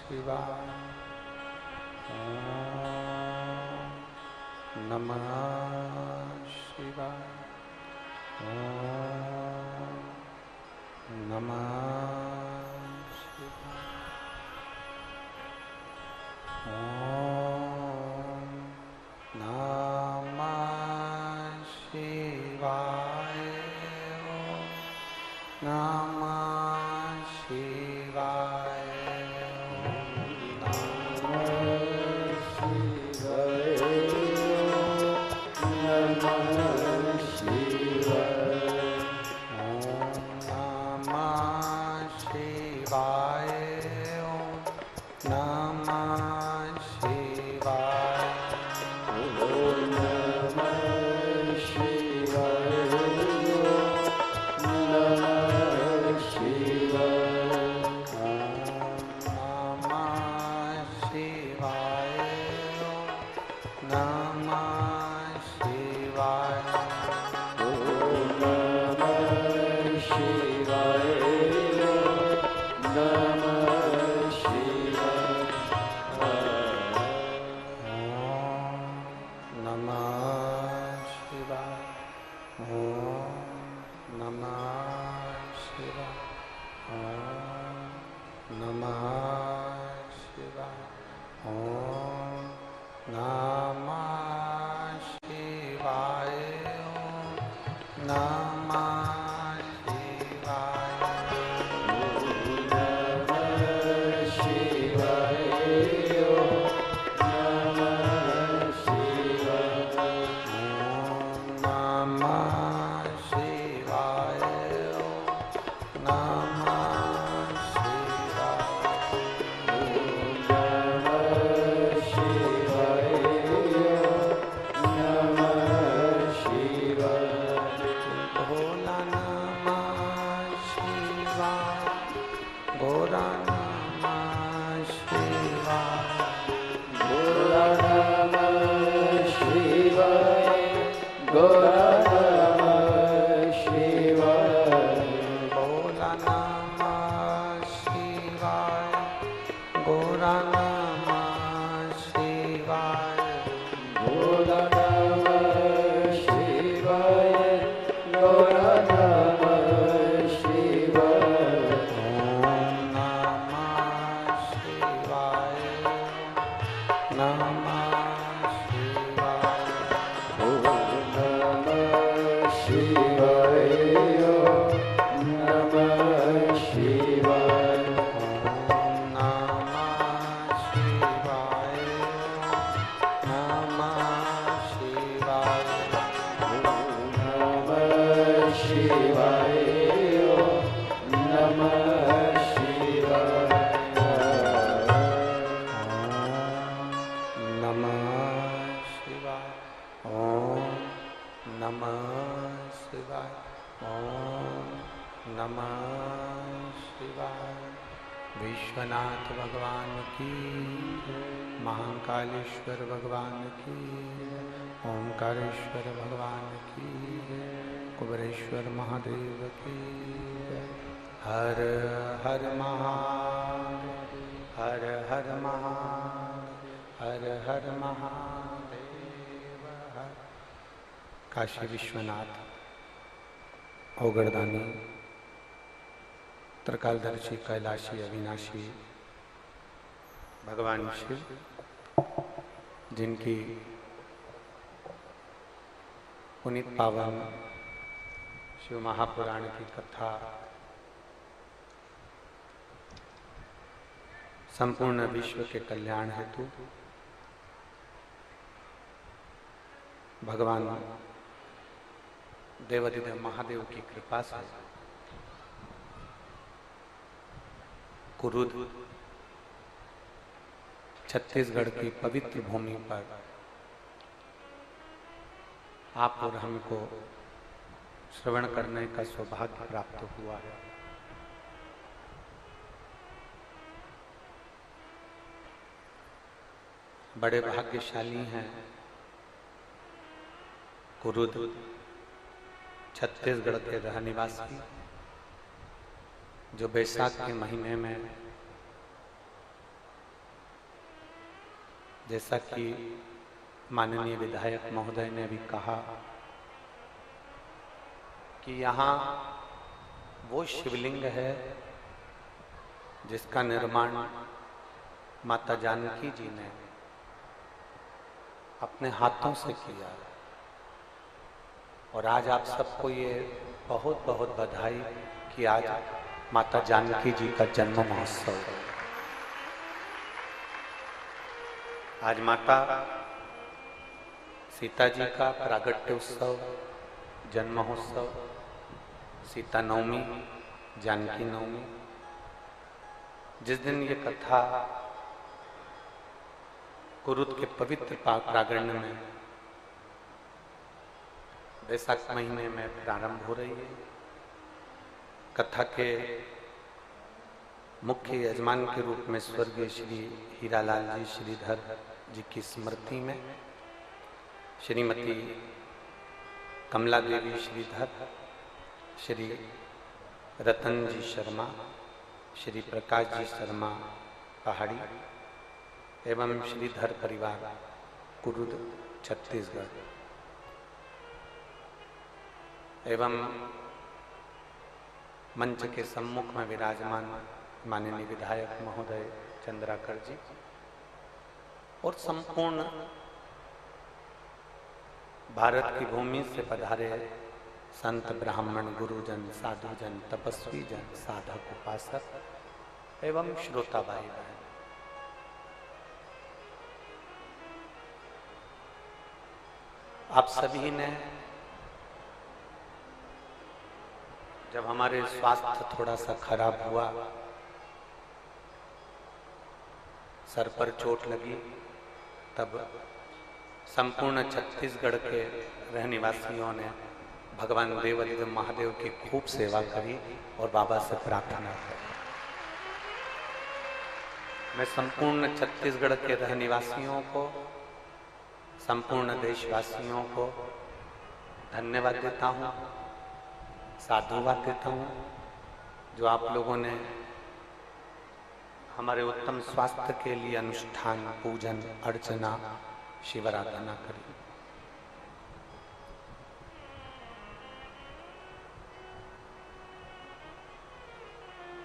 शिवाय। ओम नमः शिवाय। ओम नमः शिवाय। ओम नमः शिवाय। ओम नमः शिवाय। विश्वनाथ भगवान की, महाकालेश्वर भगवान की, ओंकारेश्वर भगवान की, कुबेरेश्वर महादेव की। हर हर महादेव, हर हर महादेव, हर हर महादेव। हर काशी विश्वनाथ औगड़दानी त्रिकालदर्शी कैलाशी अविनाशी भगवान शिव, जिनकी पुनीत पावन शिव महापुराण की कथा संपूर्ण विश्व के कल्याण हेतु भगवान देवाधिदेव महादेव की कृपा से कुरुद छत्तीसगढ़ की पवित्र भूमि पर आप और हमको श्रवण करने का सौभाग्य प्राप्त हुआ है। बड़े भाग्यशाली हैं कुरुद छत्तीसगढ़ के रहनिवासी, जो बैसाख के महीने में जैसा कि माननीय विधायक महोदय ने भी कहा कि यहाँ वो शिवलिंग है जिसका निर्माण माता जानकी जी ने अपने हाथों से किया, और आज आप सबको ये बहुत बहुत बधाई कि आज माता जानकी जी का जन्म महोत्सव है। आज माता सीता जी का प्रागट्य उत्सव, जन्म महोत्सव, सीता नवमी, जानकी नवमी। जिस दिन ये कथा कुरुद के पवित्र प्रांगण में वैशाख महीने में प्रारंभ हो रही है, कथा के मुख्य यजमान के रूप में स्वर्गीय श्री हीरालाल जी श्रीधर जी की स्मृति में श्रीमती कमला देवी श्रीधर, श्री रतन जी शर्मा, श्री प्रकाश जी शर्मा पहाड़ी एवं श्रीधर परिवार कुरुद छत्तीसगढ़ एवं मंच के सम्मुख में विराजमान माननीय विधायक महोदय चंद्राकर जी और संपूर्ण भारत की भूमि से पधारे संत ब्राह्मण गुरुजन साधुजन तपस्वी जन साधक उपासक एवं श्रोता भाई बहन, आप सभी ने जब हमारे स्वास्थ्य थोड़ा सा खराब हुआ, सर पर चोट लगी, तब संपूर्ण छत्तीसगढ़ के रहने वासियों ने भगवान देवादिदेव महादेव की खूब सेवा करी और बाबा से प्रार्थना की। मैं संपूर्ण छत्तीसगढ़ के रहने वासियों को, संपूर्ण देशवासियों को धन्यवाद देता हूँ, साधुवाद देता हूँ, जो आप लोगों ने हमारे उत्तम स्वास्थ्य के लिए अनुष्ठान, पूजन, अर्चना, शिवाराधना करी।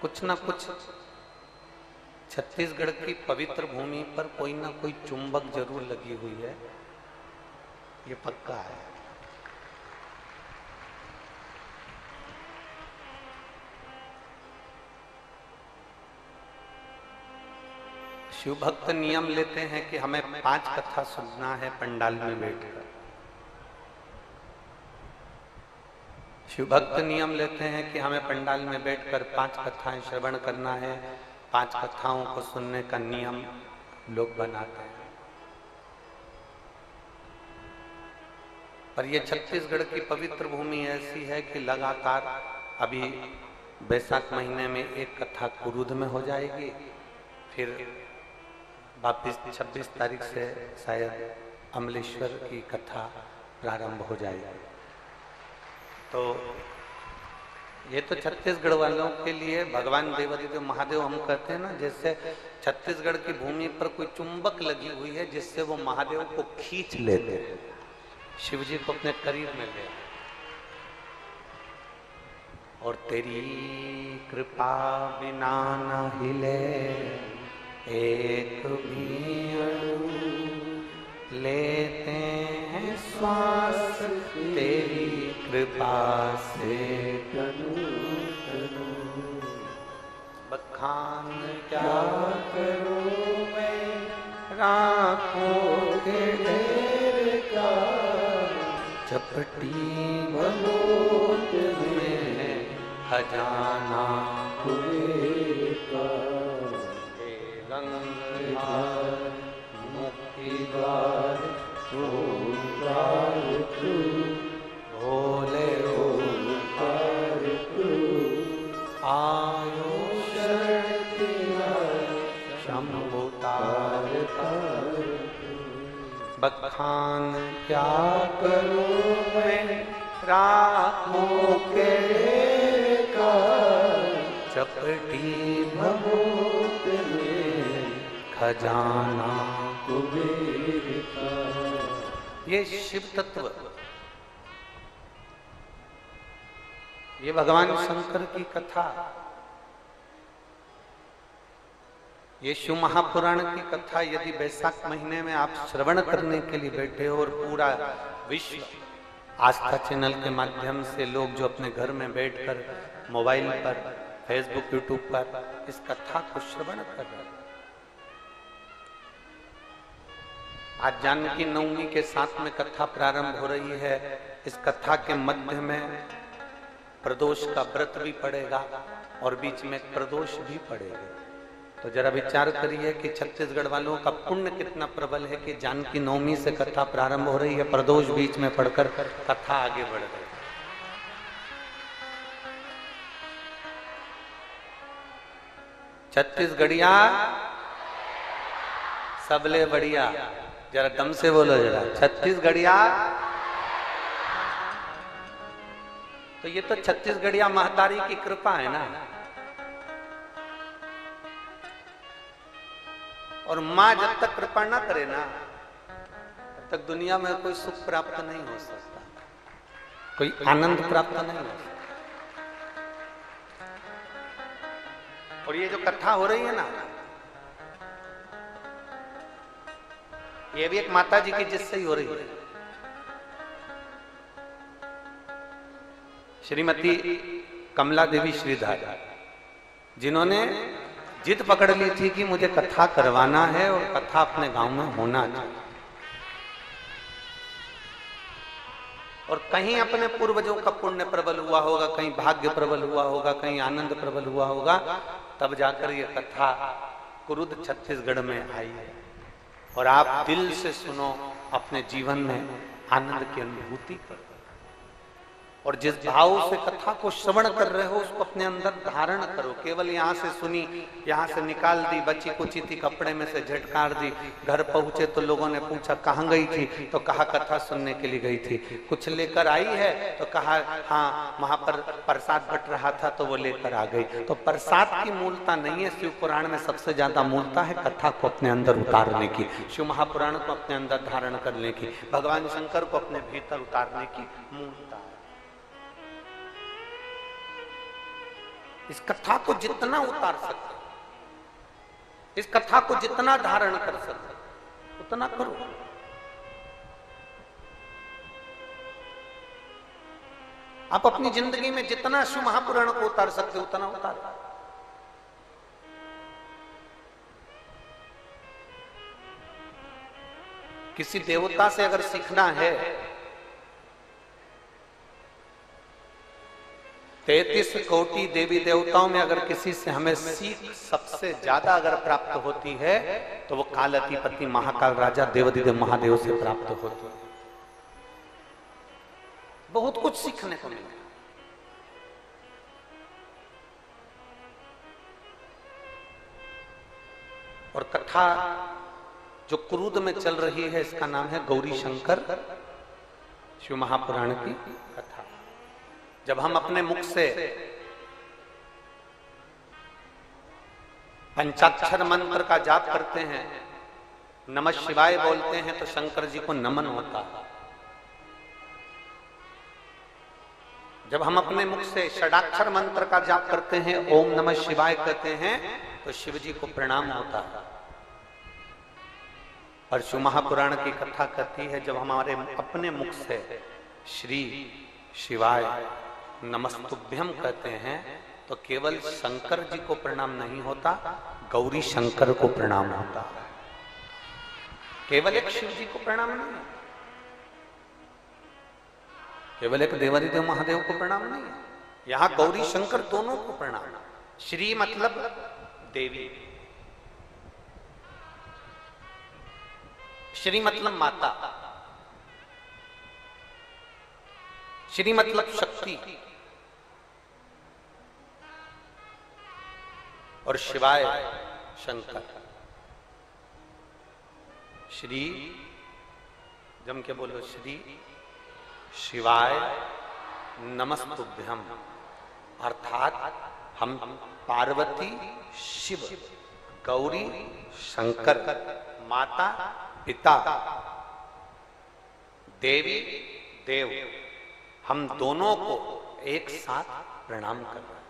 कुछ न कुछ छत्तीसगढ़ की पवित्र भूमि पर कोई ना कोई चुंबक जरूर लगी हुई है, ये पक्का है। शिव भक्त नियम लेते हैं कि हमें 5 कथा सुनना है पंडाल में बैठकर। शिव भक्त नियम लेते हैं कि हमें पंडाल में बैठकर 5 कथाएं श्रवण करना है। 5 कथाओं को सुनने का नियम लोग बनाते हैं, पर यह छत्तीसगढ़ की पवित्र भूमि ऐसी है कि लगातार अभी बैसाख महीने में एक कथा कुरुद में हो जाएगी, फिर वापिस 26 तारीख से शायद अमलेश्वर की कथा प्रारंभ हो जाएगी। तो ये तो छत्तीसगढ़ वालों के लिए भगवान देवादिदेव महादेव, हम कहते हैं ना, जैसे छत्तीसगढ़ की भूमि पर कोई चुंबक लगी हुई है जिससे वो महादेव को खींच लेते हैं, शिव जी को अपने करीब में ले। और तेरी कृपा बिना न हिले एक भी अणु, लेते हैं श्वास तेरी कृपा से तनु तनु। बखान क्या करूं मैं राखों के ढेर का, चपटी भगोत में खजाना कुबेर का। मुक्ति द्वार ओंकार तू, भोले ओंकार तू, आयो शरण शंभु तार तार। बखान क्या करूं मैं राखों के का, चपटी भगोत में खजाना कुबेर का। ये शिव तत्व, ये भगवान शंकर की कथा, ये शिव महापुराण की कथा यदि वैशाख महीने में आप श्रवण करने के लिए बैठे हो और पूरा विश्व आस्था चैनल के माध्यम से लोग जो अपने घर में बैठकर मोबाइल पर, फेसबुक, यूट्यूब पर इस कथा को श्रवण कर रहे हैं। आज जानकी नवमी के साथ में कथा प्रारंभ हो रही है। इस कथा के मध्य में प्रदोष का व्रत भी पड़ेगा और बीच में प्रदोष भी पड़ेगा। तो जरा विचार करिए कि छत्तीसगढ़ वालों का पुण्य कितना प्रबल है कि जानकी नवमी से कथा प्रारंभ हो रही है, प्रदोष बीच में पढ़कर कथा आगे बढ़ रही है। छत्तीसगढ़िया सबले बढ़िया, जरा दम से बोलो जरा, छत्तीसगढ़िया। तो ये तो छत्तीसगढ़िया महतारी की कृपा है ना। और मां जब तक कृपा ना करे ना, तब तक दुनिया में कोई सुख प्राप्त नहीं हो सकता, कोई आनंद प्राप्त नहीं हो सकता। और ये जो कथा हो रही है ना, ये भी एक माता जी की जिससे ही हो रही है। श्रीमती कमला देवी श्रीधर, जिन्होंने जिद पकड़ ली थी कि मुझे कथा करवाना है और कथा अपने गांव में होना चाहिए। और कहीं अपने पूर्वजों का पुण्य प्रबल हुआ होगा, कहीं भाग्य प्रबल हुआ होगा, कहीं आनंद प्रबल हुआ होगा, तब जाकर ये कथा कुरुद छत्तीसगढ़ में आई है। और आप दिल से सुनो, अपने जीवन में आनंद की अनुभूति करो। और जिस भाव से कथा को श्रवण कर रहे हो उसको अपने अंदर धारण करो। केवल यहाँ से सुनी, यहाँ से निकाल दी, बची कुची थी कपड़े में से झटकार दी, घर पहुंचे तो लोगों ने पूछा कहाँ गई थी, तो कहा कथा सुनने के लिए गई थी। कुछ लेकर आई है तो कहा हाँ वहां पर प्रसाद बट रहा था तो वो लेकर आ गई। तो प्रसाद की मूलता नहीं है, शिव पुराण में सबसे ज्यादा मूलता है कथा को अपने अंदर उतारने की, शिव महापुराण को अपने अंदर धारण करने की, भगवान शंकर को अपने भीतर उतारने की मूलता है। इस कथा को जितना उतार सकते, इस कथा को जितना धारण कर सकते उतना करो। आप अपनी जिंदगी में जितना शिव महापुराण को उतार सकते उतना उतारो। किसी देवता से अगर सीखना है, 33 कोटि देवी देवताओं में अगर किसी से हमें सीख सबसे ज्यादा अगर प्राप्त होती है तो वो काल अधिपति महाकाल राजा देवाधिदेव महादेव से प्राप्त होती है। बहुत कुछ सीखने को मिला। और कथा जो क्रूद में चल रही है इसका नाम है गौरी शंकर शिव महापुराण की कथा। जब हम अपने मुख से पंचाक्षर मंत्र का जाप करते हैं, नमः शिवाय बोलते हैं तो शंकर जी को नमन होता है। जब हम अपने मुख से षडाक्षर मंत्र का जाप करते हैं, ओम नमः शिवाय कहते हैं तो शिव जी को प्रणाम होता है। और शिव महापुराण की कथा कहती है जब हमारे अपने मुख से श्री शिवाय नमस्तुभ्यम कहते हैं तो केवल शंकर जी को प्रणाम नहीं होता, गौरी शंकर को प्रणाम होता है। केवल एक शिव जी को प्रणाम नहीं, केवल एक देवाधिदेव महादेव को प्रणाम नहीं, यहां गौरी शंकर दोनों को प्रणाम। श्री मतलब देवी, श्री मतलब माता, श्री मतलब शक्ति, और शिवाय शंकर। श्री जम के बोलो, श्री शिवाय नमस्तुभ्यम, अर्थात हम पार्वती शिव गौरी शंकर माता पिता देवी देव हम दोनों को एक साथ प्रणाम कर रहे हैं।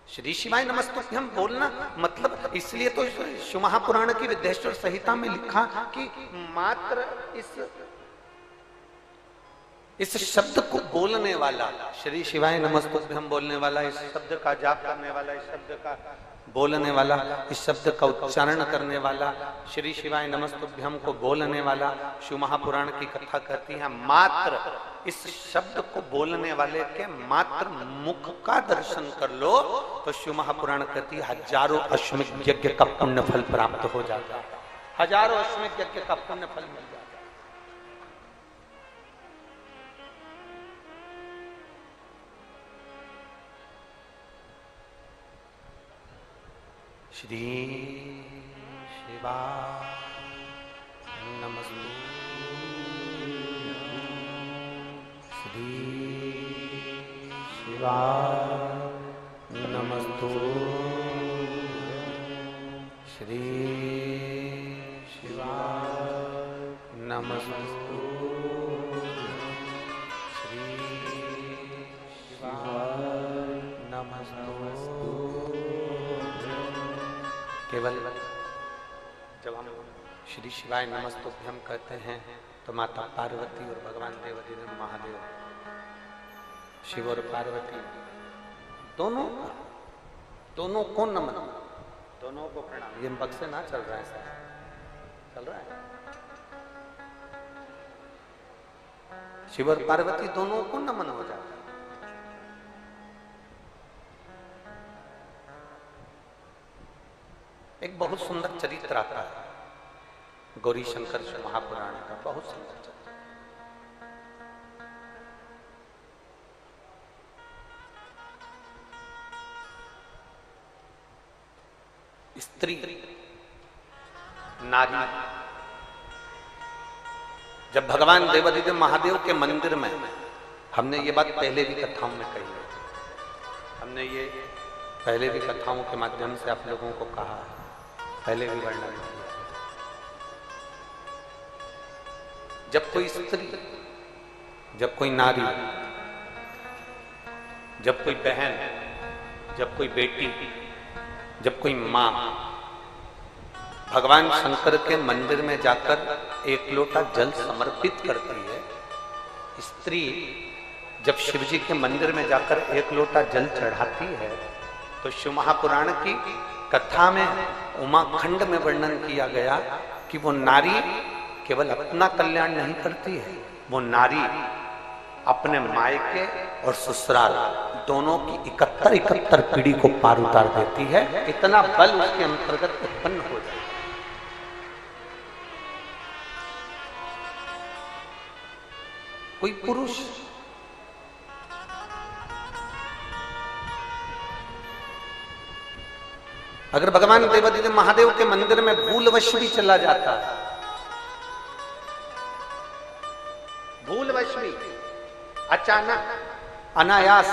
श्री शिवाय नमस्तुभ्यं हम बोलना मतलब इसलिए तो शिव महापुराण की विद्येश्वर संहिता में लिखा कि मात्र इस शब्द को बोलने वाला, श्री शिवाय नमस्तुभ्यं बोलने वाला, इस शब्द का जाप करने वाला, इस शब्द का बोलने वाला, इस शब्द का उच्चारण करने वाला, श्री शिवाय नमस्तुभ्यं को बोलने वाला, शिव महापुराण की कथा कहती है मात्र इस शब्द को बोलने वाले के मात्र मुख का दर्शन कर लो तो शिव महापुराण कहती है हजारों अश्वमेध यज्ञ का पुण्य फल प्राप्त हो जाता है। हजारों अश्वमेध यज्ञ का पुण्य फल मिल जाता है। श्री शिवाय नमस्तुभ्यं श्री शिवाय नमस्तुभ्यं श्री शिवाय नमस्तुभ्यं श्री शिवाय नमस्तुभ्यं। केवल जब हम श्री शिवाय नमस्तुभ्यं कहते हैं तो माता पार्वती और भगवान देवाधिदेव महादेव, शिव और पार्वती दोनों को नमन, दोनों को प्रणाम। ये बक्से से ना चल रहा है सर, चल रहा है। शिव और पार्वती दोनों को नमन हो जाता है। एक बहुत सुंदर चरित्र आता है गौरी शंकर महापुराण का, बहुत सुंदर चरित्र। स्त्री नारी जब भगवान देवाधिदेव महादेव के मंदिर में, हमने ये बात पहले भी कथाओं में कही है, हमने ये पहले भी कथाओं के माध्यम से आप लोगों को कहा है, पहले भी वर्णन किया। जब कोई स्त्री, जब कोई नारी, जब कोई बहन, जब कोई बेटी, जब कोई मां भगवान शंकर के मंदिर में जाकर एक लोटा जल समर्पित करती है, स्त्री जब शिव जी के मंदिर में जाकर एक लोटा जल चढ़ाती है, तो शिव महापुराण की कथा में उमाखंड में वर्णन किया गया कि वो नारी केवल अपना कल्याण नहीं करती है, वो नारी अपने मायके और ससुराल दोनों की 71 पीढ़ी को पार उतार देती है। इतना बल उसके अंतर्गत उत्पन्न हो जाता है। कोई पुरुष अगर भगवान देवाधिदेव महादेव के मंदिर में भूलवश भी चला जाता है, भूलवश भी, अचानक, अनायास,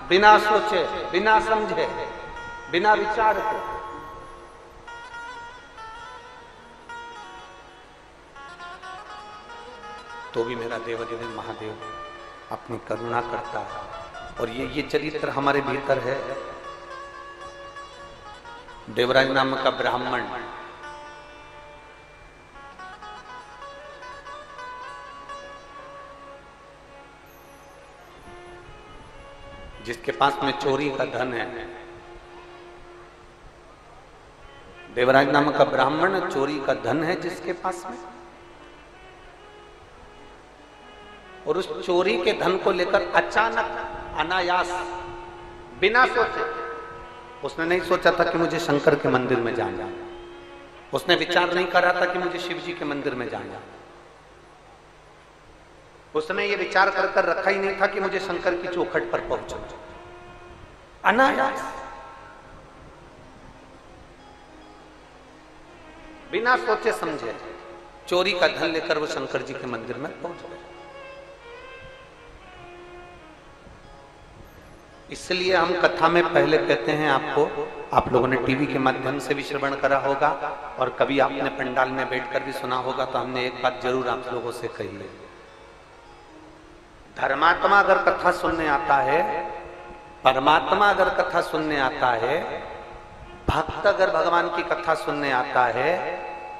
बिना सोचे, बिना समझे, बिना विचार के, तो भी मेरा देवाधिदेव महादेव अपनी करुणा करता है। और ये चरित्र हमारे भीतर है। देवराज नाम का ब्राह्मण जिसके पास में चोरी का धन है, देवराज नाम का ब्राह्मण चोरी का धन है जिसके पास में, और उस चोरी के धन को लेकर अचानक, अनायास, बिना सोचे, उसने नहीं सोचा था कि मुझे शंकर के मंदिर में जाना, उसने विचार नहीं करा था कि मुझे शिव जी के मंदिर में जाना, उसने ये विचार कर रखा ही नहीं था कि मुझे शंकर की चौखट पर पहुंचना। अनायास, बिना सोचे समझे चोरी का धन लेकर वो शंकर जी के मंदिर में पहुंच गए। इसलिए हम कथा में पहले कहते हैं आपको, आप लोगों ने टीवी के माध्यम से भी श्रवण करा होगा और कभी आपने पंडाल में बैठकर भी सुना होगा, तो हमने एक बात जरूर आप लोगों से कही है। धर्मात्मा अगर कथा सुनने आता है, परमात्मा अगर कथा सुनने आता है, भक्त अगर भगवान की कथा सुनने आता है,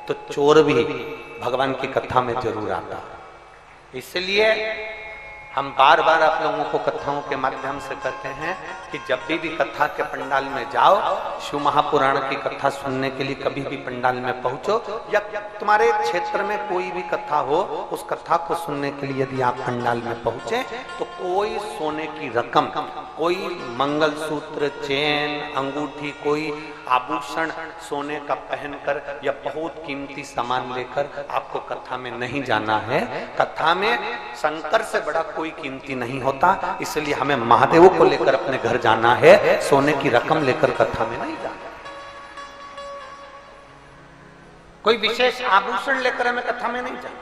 तो चोर भी भगवान की कथा में जरूर आता है। इसलिए हम बार बार आप लोगों को कथाओं के माध्यम से कहते हैं कि जब भी कथा के पंडाल में जाओ, शिव महापुराण की कथा सुनने के लिए कभी भी पंडाल में पहुंचो, या तुम्हारे क्षेत्र में कोई भी कथा हो, उस कथा को सुनने के लिए यदि आप पंडाल में पहुंचे, तो कोई सोने की रकम, कोई मंगलसूत्र, चेन, अंगूठी, कोई आभूषण सोने का पहनकर या बहुत कीमती सामान लेकर आपको कथा में नहीं जाना है। कथा में शंकर से बड़ा कोई कीमती नहीं होता, इसलिए हमें महादेव को लेकर अपने घर जाना है, सोने की रकम लेकर कथा में नहीं जाना। कोई विशेष आभूषण लेकर हमें कथा में नहीं जाना,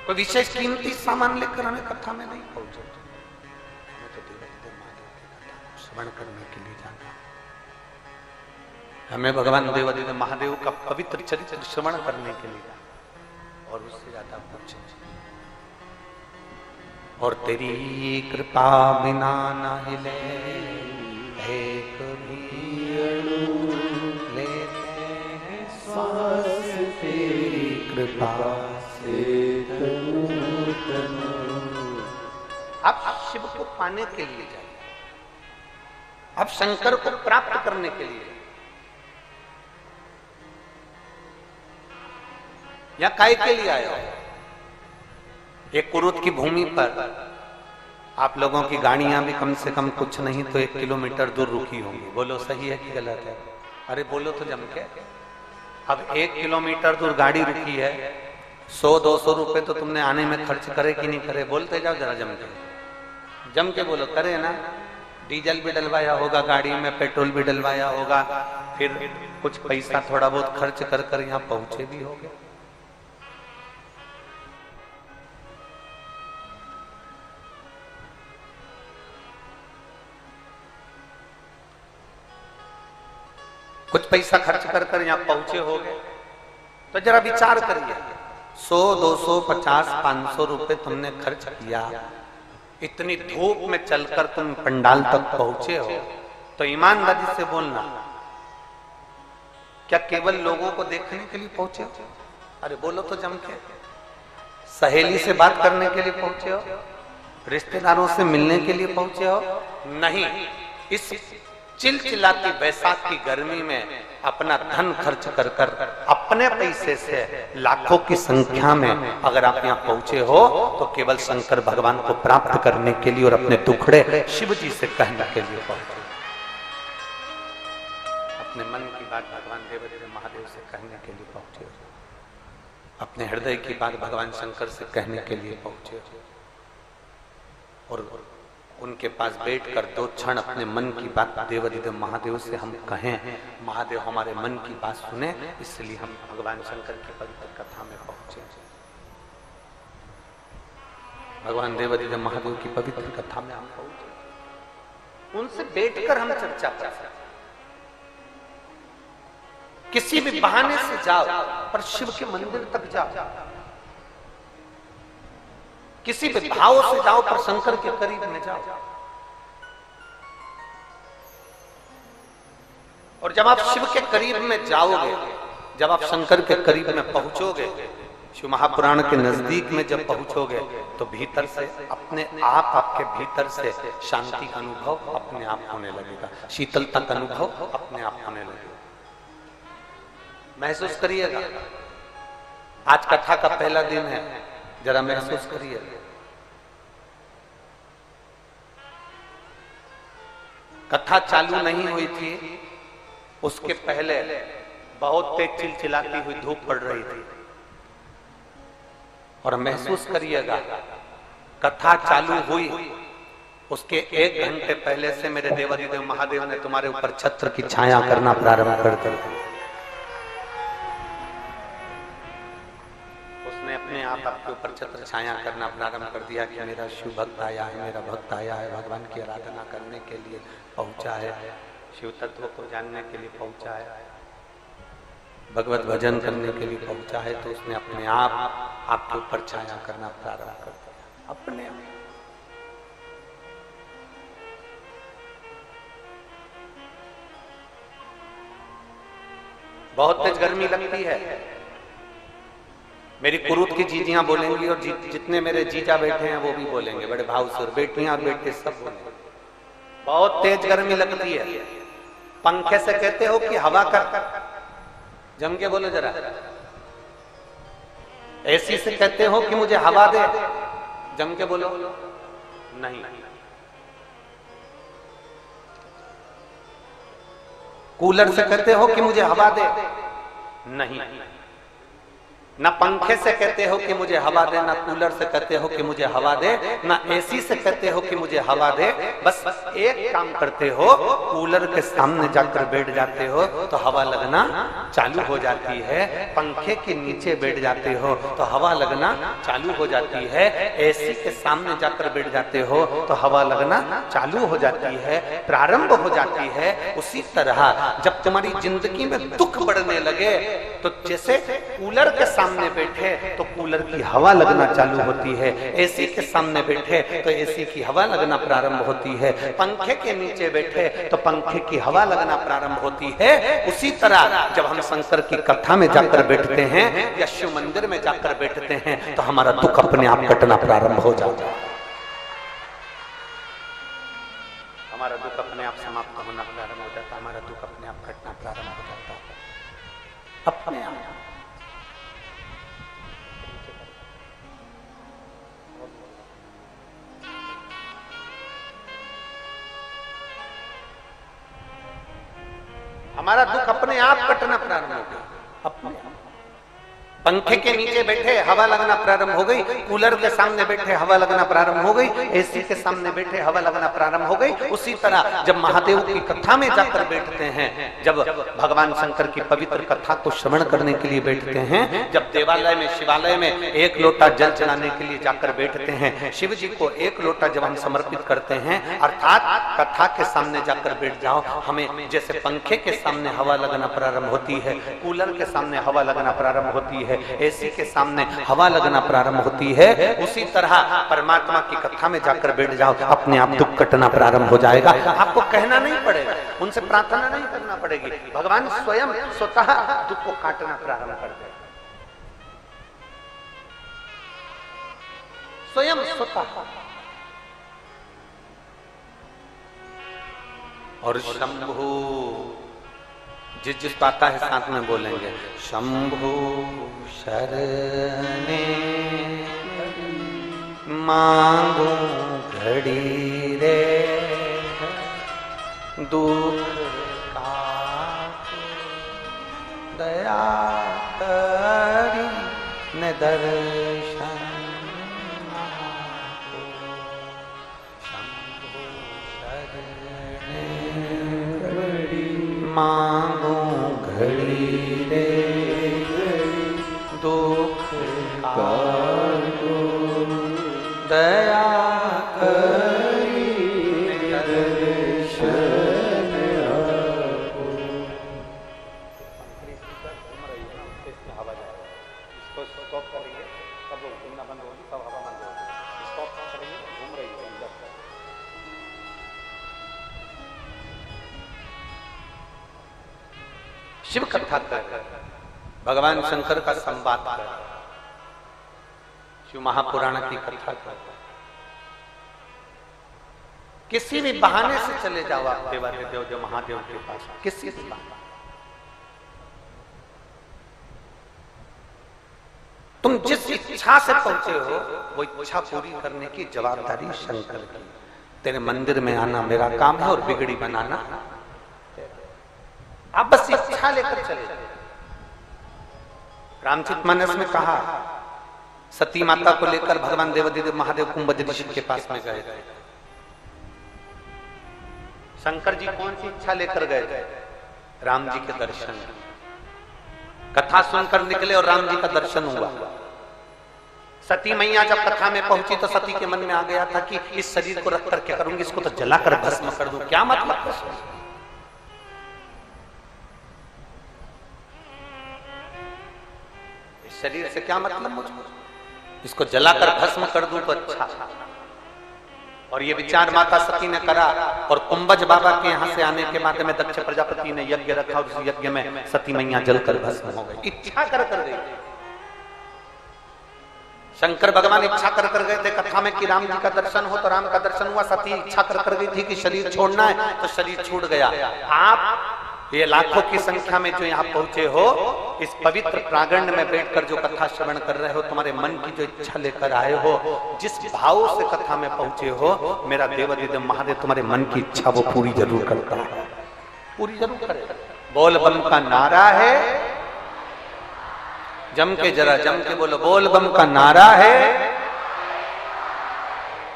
कोई विशेष कीमती सामान लेकर हमें कथा में नहीं पहुंचना। श्रवण करने के लिए जाना, हमें भगवान देवादिदेव महादेव का पवित्र चरित्र श्रवण करने के लिए जाना, और उससे ज्यादा कुछ नहीं। और तेरी कृपा बिना ना हिले एक भी अणु, लेते हैं श्वास तेरी कृपा से तनु तनु। आप शिव को पाने के लिए जाइए, अब शंकर को प्राप्त करने के लिए, या काय के लिए आए हो? एक कुरुत की भूमि पर आप लोगों की गाड़ियां भी कम से कम कुछ नहीं तो 1 किलोमीटर दूर रुकी होंगी। बोलो सही है कि गलत है? अरे बोलो तो जम के। अब 1 किलोमीटर दूर गाड़ी रुकी है, 100-200 रुपए तो तुमने आने में खर्च करे कि नहीं करे? बोलते जाओ जरा जम के, जम के बोलो। करे ना? डीजल भी डलवाया होगा गाड़ी में, पेट्रोल भी डलवाया होगा, फिर कुछ पैसा थोड़ा बहुत खर्च कर कर यहाँ पहुंचे भी होगे। कुछ पैसा खर्च कर कर यहाँ पहुंचे होगे, तो जरा विचार करिए, 100, 200, 50, 500 रुपए तुमने खर्च किया, इतनी धूप में चलकर तुम पंडाल तक पहुंचे हो, तो ईमानदारी से बोलना, क्या केवल लोगों को देखने के लिए पहुंचे हो? अरे बोलो तो जम के। सहेली से बात करने के लिए पहुंचे हो? रिश्तेदारों से मिलने के लिए पहुंचे हो? नहीं, इस चिलचिलाती बैसाख की गर्मी में अपना धन खर्च कर कर अपने पैसे से लाखों की संख्या में अगर आप यहाँ पहुंचे हो, तो केवल शंकर भगवान को प्राप्त करने के लिए और अपने दुखड़े शिव जी से कहने के लिए पहुंचे। अपने मन की बात भगवान देवादिदेव महादेव से कहने के लिए पहुंचे हो, अपने हृदय की बात भगवान शंकर से कहने के लिए पहुंचे हो, और उनके पास बैठकर 2 क्षण अपने मन की बात देवादिदेव महादेव से हम कहें, महादेव हमारे मन की बात सुने, इसलिए हम भगवान शंकर की पवित्र कथा में पहुंचे। भगवान देवादिदेव महादेव की पवित्र कथा में हम पहुंचे, उनसे बैठकर हम चर्चा कर सकते। किसी भी बहाने से जाओ, पर शिव के मंदिर तक जाओ, किसी भी भाव से जाओ, पर शंकर के करीब में जाओ। और जब आप शिव के करीब में जाओगे, जब आप शंकर के करीब में पहुंचोगे, शिव महापुराण के नजदीक में जब पहुंचोगे, तो भीतर से अपने आप, आपके भीतर से शांति का अनुभव अपने आप होने लगेगा, शीतलता का अनुभव अपने आप होने लगेगा। महसूस करिएगा, आज कथा का पहला दिन है, जरा महसूस करिए। कथा चालू नहीं हुई थी, उसके पहले बहुत तेज चिलचिलाती हुई धूप पड़ रही थी, और महसूस करिएगा कथा चालू हुई उसके 1 घंटे पहले से मेरे देवादिदेव महादेव ने तुम्हारे ऊपर छत्र की छाया करना प्रारंभ कर दी। उस उसने अपने आप आपके ऊपर छत्र छाया करना प्रारंभ कर दिया कि मेरा शिव भक्त आया है, मेरा भक्त आया है, भगवान की आराधना करने के लिए पहुंचा है, शिव तत्व को जानने के लिए पहुंचा है, भगवत भजन करने के लिए पहुंचा है। तो उसने अपने आप आपके ऊपर छाया करना प्रारंभ कर दिया अपने आप। बहुत तेज गर्मी लगती है, मेरी कुरूत की जीजियां बोलेंगी और जितने मेरे जीजा बैठे हैं वो भी बोलेंगे, बड़े भाव से, और बेटियां और बेटे सब बोलेंगे। बहुत तेज गर्मी लगती है। पंखे से कहते हो कि हवा कर, जम के बोलो जरा। एसी से कहते हो कि मुझे हवा दे, जम के बोलो। नहीं। कूलर से कहते हो कि मुझे हवा दे, नहीं। ना पंखे से कहते हो कि मुझे हवा दे, ना कूलर से कहते हो कि मुझे हवा दे, ना एसी से कहते हो कि मुझे हवा दे। बस एक काम करते हो, कूलर के सामने जाकर बैठ जाते हो तो हवा लगना चालू हो जाती है, पंखे के नीचे बैठ जाते हो तो हवा लगना चालू हो जाती है, एसी के सामने जाकर बैठ जाते हो तो हवा लगना चालू हो जाती है, प्रारंभ हो जाती है। उसी तरह जब तुम्हारी जिंदगी में दुख बढ़ने लगे तो जैसे कूलर के सामने बैठे तो कूलर की हवा लगना चालू होती है, एसी के सामने बैठे तो एसी की हवा लगना प्रारंभ होती है, पंखे के नीचे बैठे तो पंखे की हवा लगना प्रारंभ होती है। उसी तरह जब हम शंकर की कथा में जाकर बैठते हैं या शिव मंदिर में जाकर बैठते हैं तो हमारा दुख अपने आप कटना प्रारंभ हो जाता है, हमारा दुख अपने आप समाप्त होना प्रारंभ हो जाता है, हमारा दुख अपने आप घटना प्रारंभ हो जाता है अपने आप। हमारा दुख अपने आप कटना प्रारंभ हो गया, अपने पंखे के नीचे बैठे हवा लगना प्रारंभ हो गई, कूलर के सामने बैठे हवा लगना प्रारंभ हो गई, एसी के सामने बैठे हवा लगना प्रारंभ हो गई। उसी तरह जब महादेव की कथा में जाकर बैठते हैं, जब भगवान शंकर की पवित्र कथा को श्रवण करने के लिए बैठते हैं, जब देवालय में शिवालय में एक लोटा जल चढ़ाने के लिए जाकर बैठते हैं, शिव जी को एक लोटा जब हम समर्पित करते हैं, अर्थात कथा के सामने जाकर बैठ जाओ, हमें जैसे पंखे के सामने हवा लगना प्रारंभ होती है, कूलर के सामने हवा लगना प्रारंभ होती है, एसी के सामने हवा लगना प्रारंभ होती है, उसी तरह परमात्मा की कथा में जाकर बैठ जाओ, अपने आप दुख कटना प्रारंभ हो जाएगा। आपको कहना नहीं पड़ेगा, उनसे प्रार्थना नहीं करना पड़ेगी, भगवान स्वयं स्वतः दुख को काटना प्रारंभ कर देगा, स्वयं स्वतः। और शंभु जिस पाता है साथ में बोलेंगे, शंभु शरणे मांगू घड़ी रे दुख का दया करी न दर्शन शंभु शरणे मांगू घड़ी रे दुख का दया करी दर्शन आपको। हवा जाएगा, इसको स्टॉप करेंगे तब घूमना बंद होगी, तब हवा बंद होगी, स्टॉप करेंगे घूम रही है अंदर तक। शिव कथा कर, भगवान शंकर का संवाद कर, शिव महापुराण की कथा कर, किसी भी बहाने से चले जाओ आप देवादिदेव जो महादेव के पास, किसी भी बहाने। तुम जिस इच्छा से पहुंचे हो वो इच्छा पूरी करने की जवाबदारी शंकर की। तेरे मंदिर में आना मेरा काम है और बिगड़ी बनाना, आप बस इच्छा लेकर चले जाओ। रामचरितमानस में कहा, सती माता को लेकर भगवान देवादिदेव महादेव कुंभज ऋषि के पास में गए थे। शंकर जी कौन सी इच्छा लेकर गए थे? राम जी के दर्शन। कथा सुनकर निकले और राम जी का दर्शन हुआ। सती मैया जब कथा में पहुंची तो सती के मन में आ गया था कि इस शरीर को रख कर क्या करूंगी, इसको तो जलाकर भस्म कर दूं, क्या मतलब। इस शरीर से क्या मतलब मुझको, इसको जलाकर भस्म कर दूं तो अच्छा। और ये विचार माता सती ने करा और कुंभज बाबा के यहाँ से आने के बाद में दक्ष प्रजापति ने यज्ञ रखा और उस यज्ञ में सती मैया जलकर भस्म हो गई। इच्छा कर गई। शंकर भगवान इच्छा कर गए थे कथा में कि राम जी का दर्शन हो, तो राम का दर्शन हुआ। सती इच्छा कर गई थी कि शरीर छोड़ना है, तो शरीर छूट गया। आप ये लाखों की संख्या में जो यहाँ पहुंचे हो, इस पवित्र प्रांगण में बैठकर जो कथा श्रवण कर रहे हो, तुम्हारे मन की जो इच्छा लेकर आए हो, जिस भाव से कथा में पहुंचे हो, मेरा देवादिदेव महादेव तुम्हारे मन की इच्छा वो पूरी जरूर करता है, पूरी जरूर करेगा। बोल बम का नारा है, जम के जरा जम के बोलो, बोल बम का नारा है।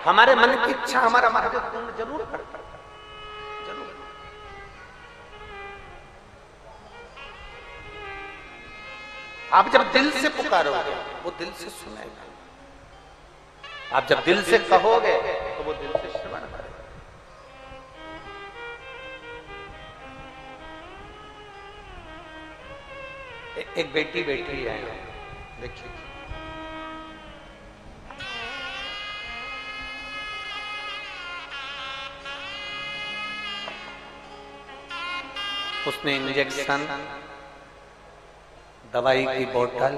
हमारे मन की इच्छा हमारा महादेव पूर्ण जरूर करता है। आप जब दिल से पुकारोगे वो दिल से सुनेगा, आप जब दिल से कहोगे तो वो दिल से श्रवण करेगा। एक बेटी बैठी है, देखिए, उसने इंजेक्शन, दवाई की बोतल,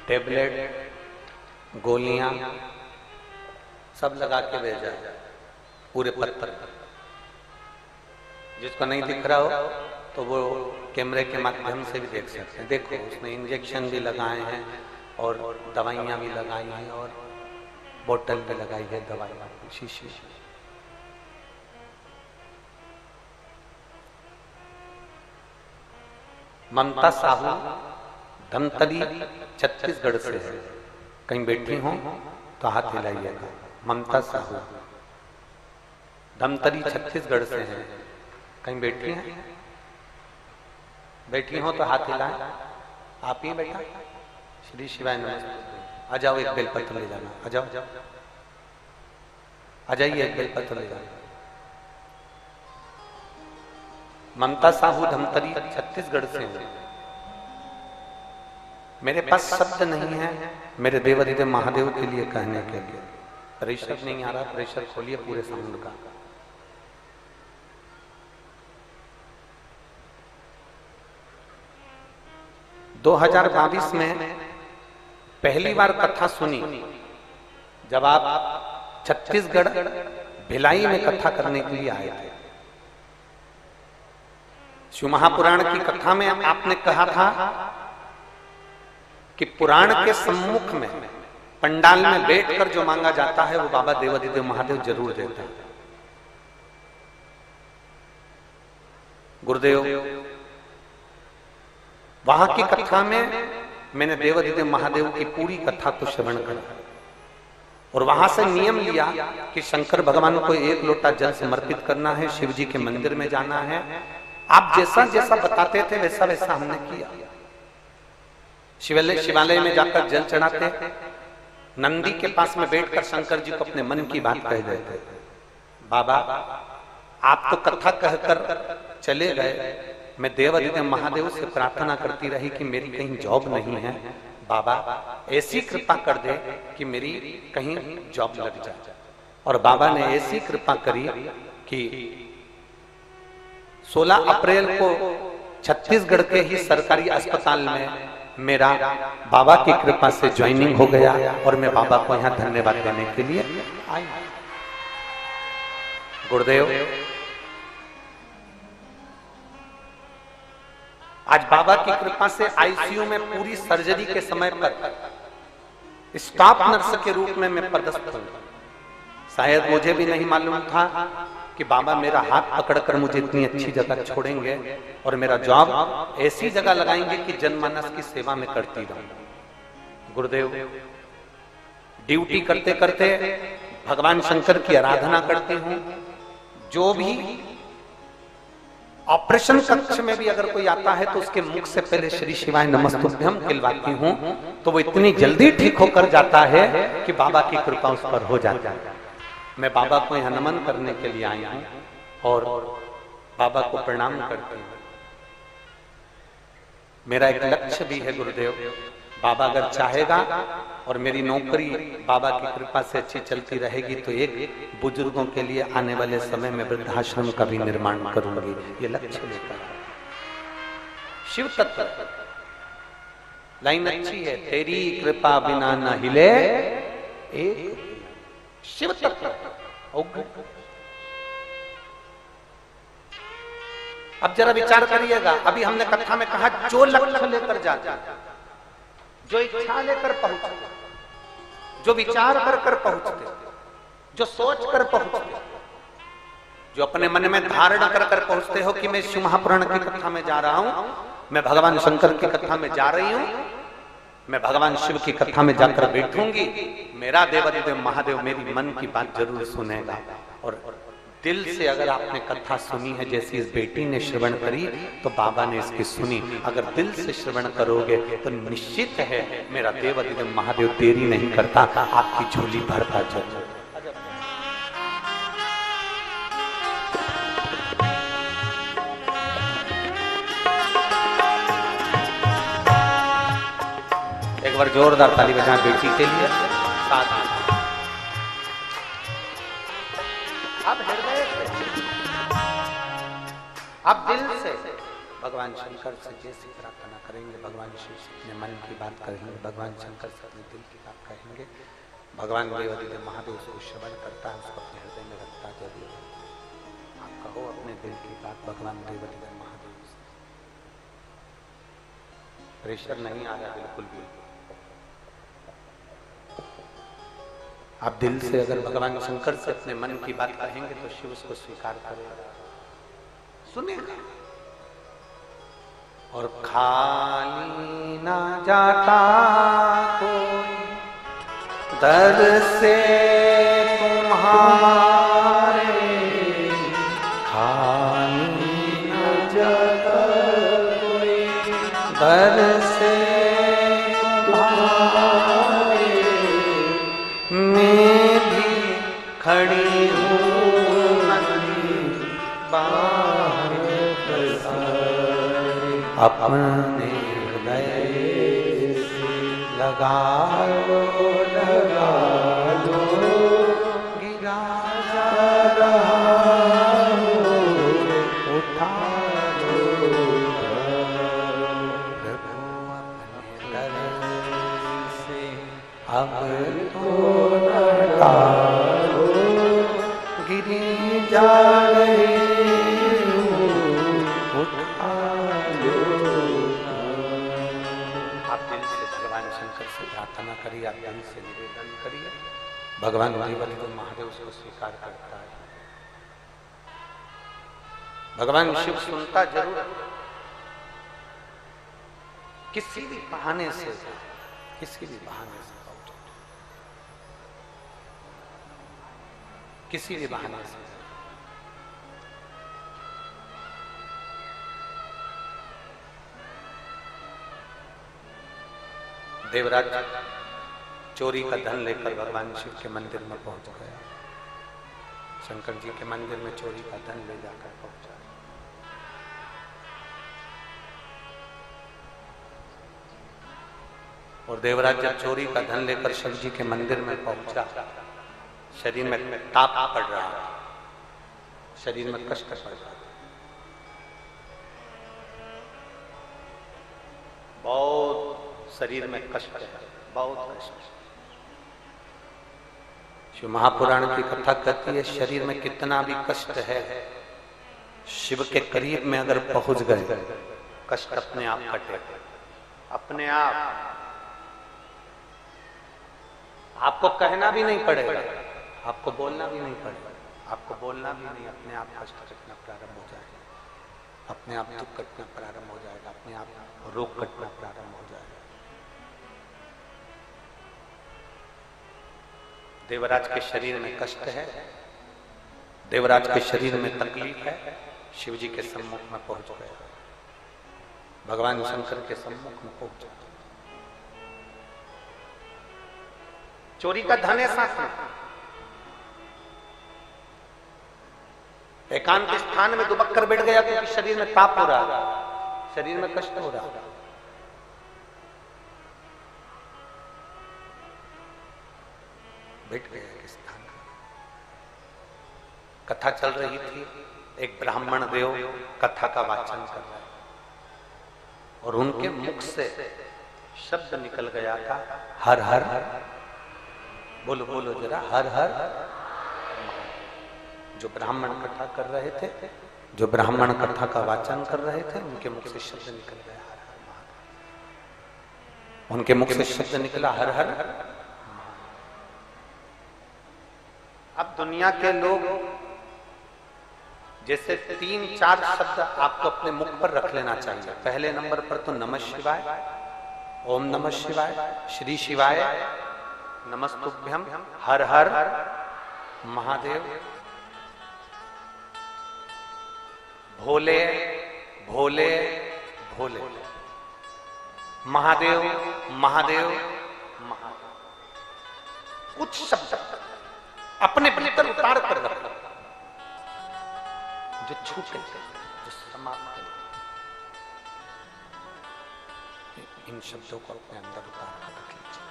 टेबलेट, गोलियां सब लगा के भेजा पूरे पत्थर पर। जिसको नहीं दिख रहा हो तो वो कैमरे के माध्यम से भी देख सकते हैं। देखो, उसने इंजेक्शन भी लगाए हैं और दवाइयां भी लगाई हैं और बोतल भी लगाई है दवाई शीशी। ममता साहू धमतरी छत्तीसगढ़ से है, कहीं बैठी हो तो हाथ हिलाइएगा। ममता साहू धमतरी छत्तीसगढ़ से है, कहीं बैठी हैं, बैठी हो तो हाथ हिलाएं। आप ही बैठा, श्री शिवाय नमस्ते। आ जाओ, एक बेलपत्र ले जाना, आ जाओ, आ जाइए, एक बेलपत्र ले जाना। ममता साहू धमतरी छत्तीसगढ़ से हूं। मेरे पास शब्द नहीं है मेरे देवादिदेव महादेव के लिए कहने के लिए। प्रेशर नहीं आ रहा, प्रेशर खोलिए पूरे साउंड का। दो 2022 में पहली बार कथा सुनी जब आप छत्तीसगढ़ भिलाई में कथा करने के लिए आए थे। शिव महापुराण की कथा में आपने कहा था कि पुराण के सम्मुख में पंडाल में बैठकर जो मांगा जाता है वो बाबा देवादिदेव महादेव जरूर देता है। गुरुदेव, वहां की कथा में मैंने देवादिदेव महादेव की पूरी कथा को श्रवण करा और वहां से नियम लिया कि शंकर भगवान को 1 लोटा जल समर्पित करना है, शिव जी के मंदिर में जाना है। आप जैसा जैसा बताते थे वैसा वैसा हमने किया। शिवालय में जाकर जल चढ़ाते, नंदी के पास में बैठकर शंकर जी को अपने मन की बात कह देते। बाबा, आप तो कथा कहकर चले गए, मैं देवादिदेव महादेव से प्रार्थना करती रही कि मेरी कहीं जॉब नहीं है, बाबा ऐसी कृपा कर दे कि मेरी कहीं जॉब लग जाए। और बाबा ने ऐसी कृपा करी कि 16 अप्रैल को छत्तीसगढ़ के ही सरकारी अस्पताल में मेरा बाबा की कृपा से ज्वाइनिंग हो गया और मैं बाबा को यहाँ धन्यवाद देने के लिए आई। गुरुदेव, आज बाबा की कृपा से आईसीयू में पूरी सर्जरी के समय पर स्टाफ नर्स के रूप में मैं पदस्थ हूं। शायद मुझे भी नहीं मालूम था कि बाबा मेरा हाथ पकड़कर मुझे इतनी अच्छी जगह छोड़ेंगे और मेरा जॉब ऐसी जगह लगाएंगे कि जनमानस की सेवा में करती रहूं। गुरुदेव, ड्यूटी करते करते भगवान शंकर की आराधना करती हूं। जो भी ऑपरेशन कक्ष में भी अगर कोई आता है तो उसके मुख से पहले श्री शिवाय नमस्तुभ्यम कहलवाती हूँ, तो वो इतनी जल्दी ठीक होकर जाता है कि बाबा की कृपा उस पर हो जाती है। मैं बाबा को यहाँ नमन करने के लिए आई हूँ और बाबा को प्रणाम करती हूँ। मेरा एक लक्ष्य भी है गुरुदेव, बाबा अगर चाहेगा और मेरी नौकरी बाबा की कृपा से अच्छी चलती रहेगी तो एक बुजुर्गों के लिए आने वाले समय में वृद्धाश्रम का भी निर्माण करूंगी, ये लक्ष्य लेकर। शिव तत्व लाइन अच्छी है, तेरी कृपा बिना न हिले एक शिव तत्व। अब जरा विचार करिएगा, अभी हमने कथा में कहा जो लक्ष्य लेकर जाता, जो इच्छा लेकर पहुंचते, जो विचार कर पहुंचते, जो सोच कर पहुंचते, जो अपने मन में धारण कर पहुंचते हो कि मैं शिव महापुराण की कथा में जा रहा हूं, मैं भगवान शंकर की कथा में जा रही हूं, मैं भगवान शिव की कथा में जाकर बैठूंगी, मेरा देवादिदेव महादेव मेरी मन की बात जरूर सुनेगा। और दिल से अगर आपने कथा सुनी है, जैसी इस बेटी ने श्रवण करी तो बाबा ने इसकी सुनी, अगर दिल से श्रवण करोगे तो निश्चित है मेरा देवादिदेव महादेव देरी नहीं करता, आपकी झोली भरता जरूर। एक बार जोरदार ताली बजाएं बेटी के लिए। साथ अब हृदय से, अब दिल से भगवान शंकर से जैसी प्रार्थना करेंगे, भगवान शिव से अपने मन की बात करेंगे, भगवान शंकर से अपने दिल की बात कहेंगे, भगवान देवादिदेव महादेव उसको श्रवण करता है, उसको अपने हृदय में रखता जरूर है। आप कहो अपने दिल की बात भगवान देवादिदेव महादेव से। प्रेशर नहीं आ रहा बिल्कुल भी। आप दिल से अगर भगवान शंकर से अपने मन की बात कहेंगे तो शिव उसको स्वीकार करेगा, सुनेगा। और खाली ना जाता कोई दर से तुम्हारे, खाली ना जाता कोई दर से खड़ी हूँ बाहर अपने हृदय से लगा लो गिरा जा रहा उठा लो प्रभु अपने दर से अब तो लगा जा रही हूँ उठा लो। आप दिल से भगवान शंकर से प्रार्थना करिए, आप दिल से निवेदन करिए, भगवान देवादिदेव महादेव उसको स्वीकार करता है। भगवान शिव सुनता जरूर, किसी भी बहाने से, किसी भी बहाने से, किसी भी बहाने से। देवराज चोरी का धन लेकर भगवान शिव के मंदिर में पहुंच गया, शंकर जी के मंदिर में चोरी का धन ले जाकर पहुंचा। और देवराज जब चोरी का धन लेकर शिव जी के मंदिर में पहुंचा, शरीर में ताप पड़ रहा है, शरीर में कष्ट पड़ रहा है, बहुत शरीर में कष्ट है, बहुत कष्ट। शिव महापुराण की कथा कहती है शरीर में कितना भी कष्ट है, शिव के करीब में अगर पहुंच गए कष्ट अपने आप कटेगा, अपने आप। आपको कहना भी नहीं पड़ेगा, आपको बोलना भी नहीं पड़ेगा, आपको बोलना भी नहीं, अपने आप कष्ट कटना प्रारंभ हो जाएगा, अपने आप दुख कटना प्रारंभ हो जाएगा, अपने आप रोग कटना प्रारंभ हो जाएगा। देवराज के शरीर में कष्ट है, देवराज के शरीर में तकलीफ है, शिव जी के सम्मुख में पहुंच गया, भगवान शंकर के सम्मुख में पहुंचा। चोरी का धन है साथ में, एकांत स्थान में दुबक कर बैठ गया क्योंकि शरीर में ताप हो रहा, शरीर में कष्ट हो रहा। बैठ गया एक स्थान। कथा चल रही थी, एक ब्राह्मण देव कथा का वाचन कर रहा है और उनके मुख से शब्द निकल गया था, हर हर, बोलो बोलो जरा, हर हर। जो ब्राह्मण कथा कर रहे थे, जो ब्राह्मण कथा का वाचन कर रहे थे, उनके मुख से शब्द निकल गया हर हर महादेव। उनके मुख से शब्द निकला हर हर। अब दुनिया के लोग जैसे 3-4 शब्द आपको अपने मुख पर रख लेना चाहिए। पहले नंबर पर तो नमः शिवाय, ओम नमः शिवाय, श्री शिवाय, नमस्तुभ्यम, हर हर महादेव, भोले भोले भोले, महादेव महादेव महादेव। कुछ शब्द अपने भीतर उतार कर रखो जो छूटे, जो समाप्त। इन शब्दों को अपने अंदर उतार कर रख लीजिए,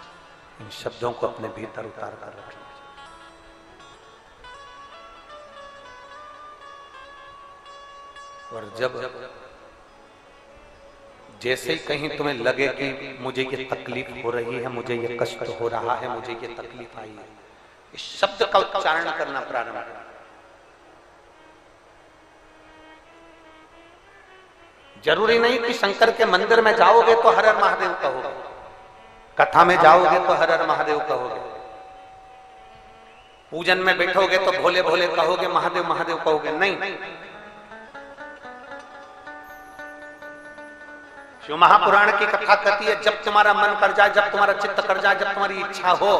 इन शब्दों को अपने भीतर उतार कर रख लीजिए। और जब जैसे ही कहीं तुम्हें लगे कि मुझे ये तकलीफ हो रही है, मुझे ये कष्ट हो रहा है, मुझे ये तकलीफ आई है, इस शब्द का उच्चारण करना प्रारंभ करें। जरूरी नहीं कि शंकर के मंदिर में जाओगे तो हर हर महादेव कहोगे, कथा में जाओगे तो हर हर महादेव कहोगे, पूजन में बैठोगे तो भोले भोले कहोगे, महादेव महादेव कहोगे। नहीं, शिव महापुराण की कथा कहती है, जब तुम्हारा मन कर जाए, जब तुम्हारा चित्त कर जाए, जब तुम्हारी इच्छा हो,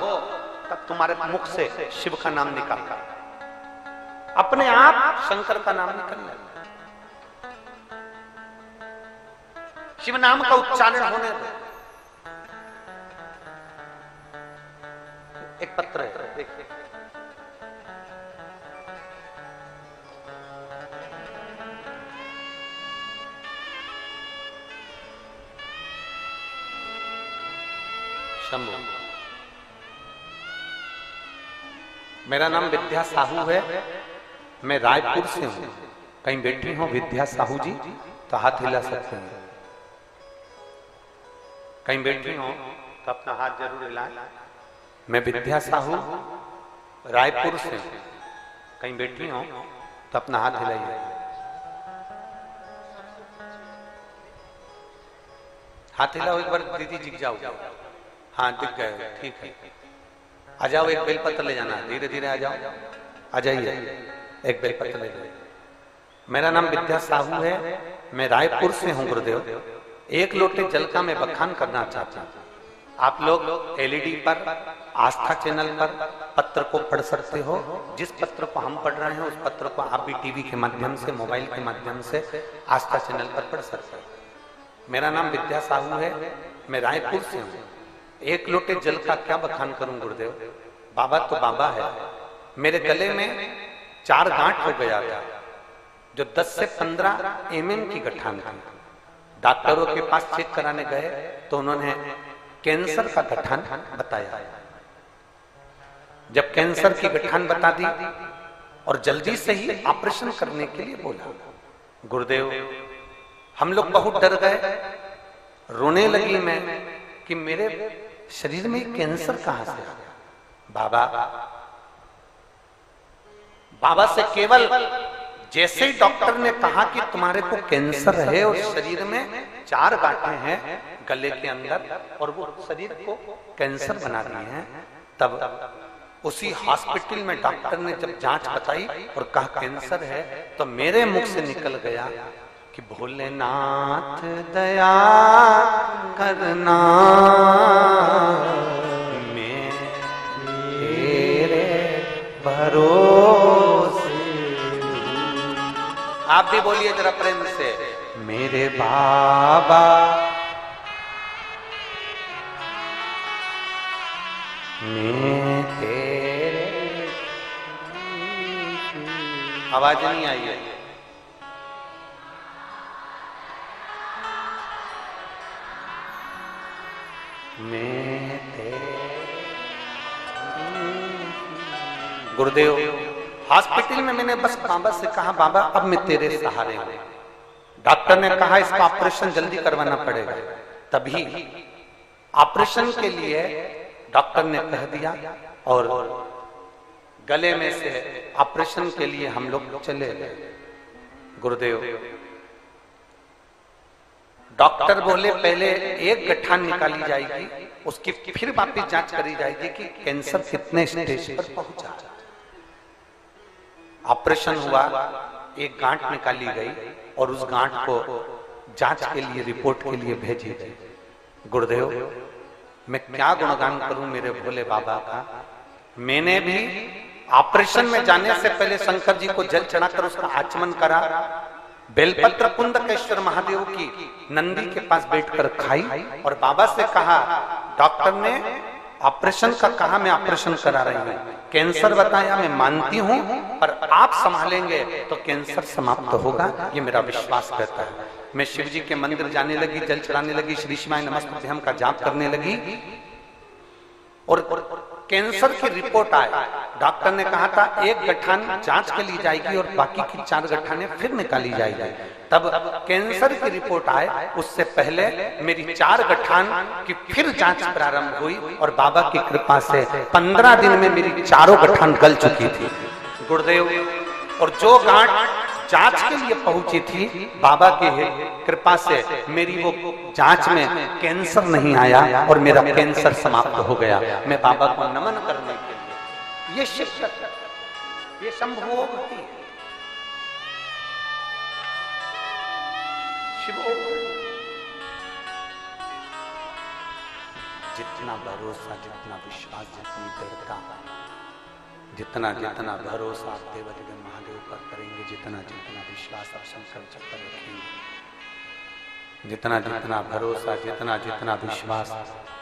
तब तुम्हारे मुख से शिव का नाम निकलता, अपने आप शंकर का नाम निकलने, शिव नाम का उच्चारण होने दो। एक पत्र है, देखिए, शंभु। मेरा नाम विद्या साहू है, मैं रायपुर से हूं। कहीं बैठी हो विद्या साहू जी तो हाथ हिला सकते हैं। कहीं बैठी हो तो अपना हाथ जरूर हिलाएं। मैं विद्या साहू रायपुर से हूं। कहीं बैठी हो तो अपना हाथ हिलाइए। हाथ हिलाओ एक बार, दीदी दिख जाओ। हाँ दिख गए, ठीक है। आ जाओ, एक बेलपत्र ले जाना, धीरे धीरे आ जाओ, आ जाइए, एक बेलपत्र ले जाइए। मेरा नाम विद्या साहू है, मैं रायपुर से हूँ गुरुदेव। एक लोटे जल का मैं बखान करना चाहता हूँ। आप लोग एलईडी पर, आस्था चैनल पर पत्र को पढ़ सकते हो। जिस पत्र को हम पढ़ रहे हैं उस पत्र को आप भी टीवी के माध्यम से, मोबाइल के माध्यम से आस्था चैनल पर पढ़ सकते हो। मेरा नाम विद्या साहू है, मैं रायपुर से हूँ। एक लोटे जल का क्या बखान करूं गुरुदेव, बाबा तो बाबा है। मेरे गले में 4 गांठ हो गया था, जो 10 से 15 mm की गठान थी। डॉक्टरों के पास चेक कराने गए तो उन्होंने कैंसर का गठान बताया। जब कैंसर की गठान बता दी और जल्दी से ही ऑपरेशन करने के लिए बोला, गुरुदेव हम लोग बहुत डर गए। रोने लगी मैं कि मेरे शरीर में कैंसर कहां से आ गया। बाबा से केवल जैसे ही डॉक्टर ने कहा कि तुम्हारे को कैंसर है और शरीर में 4 गांठें हैं गले के अंदर और वो शरीर को कैंसर बना रही हैं, तब उसी हॉस्पिटल में डॉक्टर ने जब जांच बताई और कहा कैंसर है, तो मेरे मुख से निकल गया कि भोलेनाथ दया करना, मेरे भरोसे। आप भी बोलिए जरा प्रेम से, मेरे बाबा मैं तेरे। आवाज नहीं आई है। मैं तेरे। गुरुदेव, हॉस्पिटल में मैंने बस बाबा से कहा, बाबा अब मैं तेरे सहारे हूं। डॉक्टर ने कहा इसका ऑपरेशन जल्दी करवाना पड़ेगा। तभी ऑपरेशन के लिए डॉक्टर ने कह दिया और गले में से ऑपरेशन के लिए हम लोग चले गए। गुरुदेव, डॉक्टर बोले पहले एक गठान निकाली जाएगी, उसकी फिर वापस जांच करी जाएगी कि कैंसर कितने स्टेज पर पहुंचा। ऑपरेशन हुआ, एक गांठ निकाली गई और उस गांठ को जांच के लिए, रिपोर्ट के लिए भेजी गई। गुरुदेव, मैं क्या गुणगान करूं मेरे भोले बाबा का। मैंने भी ऑपरेशन में जाने से पहले शंकर जी को जल चढ़ाकर उसका आचमन करा, बेलपत्र कुंदकेश्वर महादेव की नंदी के पास बैठकर खाई और बाबा से कहा, डॉक्टर ने ऑपरेशन का कहा, मैं ऑपरेशन करा रही हूं, कैंसर बताया मैं मानती हूं, पर आप संभालेंगे तो कैंसर समाप्त होगा, ये मेरा विश्वास कहता है। मैं शिव जी के मंदिर जाने लगी, जल चढ़ाने लगी, श्री शिवाय नमस्तुभ्यम का जाप करने लगी और कैंसर की रिपोर्ट आई। डॉक्टर ने कहा था एक गठान जांच के लिए जाएगी और बाकी की 4 गठाने फिर निकाली जाएगी। तब कैंसर की रिपोर्ट आए उससे पहले मेरी 4 गठान की फिर जांच प्रारंभ हुई और बाबा की कृपा से 15 दिन में मेरी 4 गठान गल चुकी थी। गुरुदेव, और जो गांठ जांच के लिए पहुंची थी, बाबा की कृपा से मेरी वो जांच में कैंसर नहीं आया और मेरा कैंसर समाप्त हो गया। मैं बाबा को नमन करने के लिए, ये शिव, ये संभोग होती है, शिव। जितना भरोसा, जितना विश्वास, जितनी दृढ़ता, जितना जितना भरोसा आप देवदेव महादेव पर करेंगे, जितना जितना विश्वास आप शंकर जी पर रखेंगे, जितना जितना भरोसा, जितना जितना विश्वास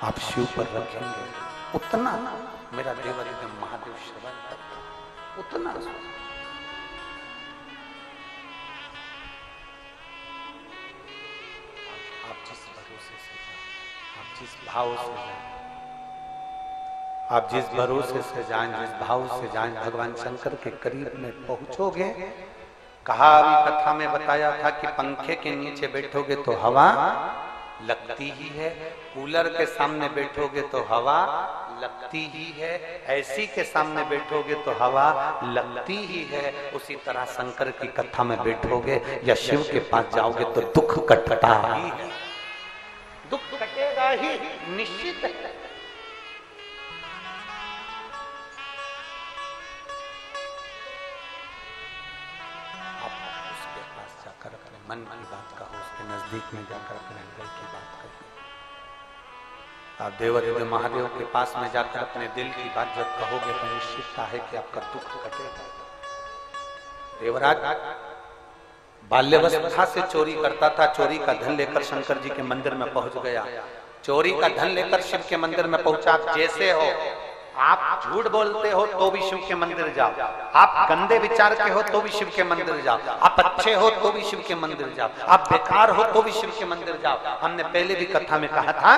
आप शिव पर रखेंगे, उतना मेरा देवदेव महादेव श्रवण करता, उतना। आप जिस भरोसे से, आप जिस भाव से, आप जिस भरोसे से जाएं, जिस भाव से जाएं, भगवान शंकर के करीब में पहुंचोगे। कहा अभी कथा में बताया था कि पंखे के नीचे बैठोगे तो हवा लगती ही है, कूलर के सामने बैठोगे तो हवा लगती ही है, एसी के सामने बैठोगे तो हवा लगती ही है। उसी तरह शंकर की कथा में बैठोगे या शिव के पास जाओगे तो दुख कटता ही है, दुख कटेगा ही, निश्चित है। मन की बात कहो, उसके नजदीक में जाकर अपने हृदय की बात कहो। आप देवदेव महादेव के पास में जाकर अपने दिल की बात जब कहोगे तो निश्चितता है कि आपका दुख कटेगा। देवराज बाल्यावस्था से चोरी करता था, चोरी का धन लेकर शंकर जी के मंदिर में पहुंच गया। चोरी का धन लेकर शिव के मंदिर में पहुंचा। जैसे हो, आप झूठ बोलते हो तो भी शिव के मंदिर जाओ, आप गंदे विचार के हो तो भी शिव के मंदिर जाओ, आप अच्छे हो तो भी शिव के मंदिर जाओ, आप बेकार हो तो भी शिव के मंदिर जाओ। हमने पहले भी कथा में कहा था,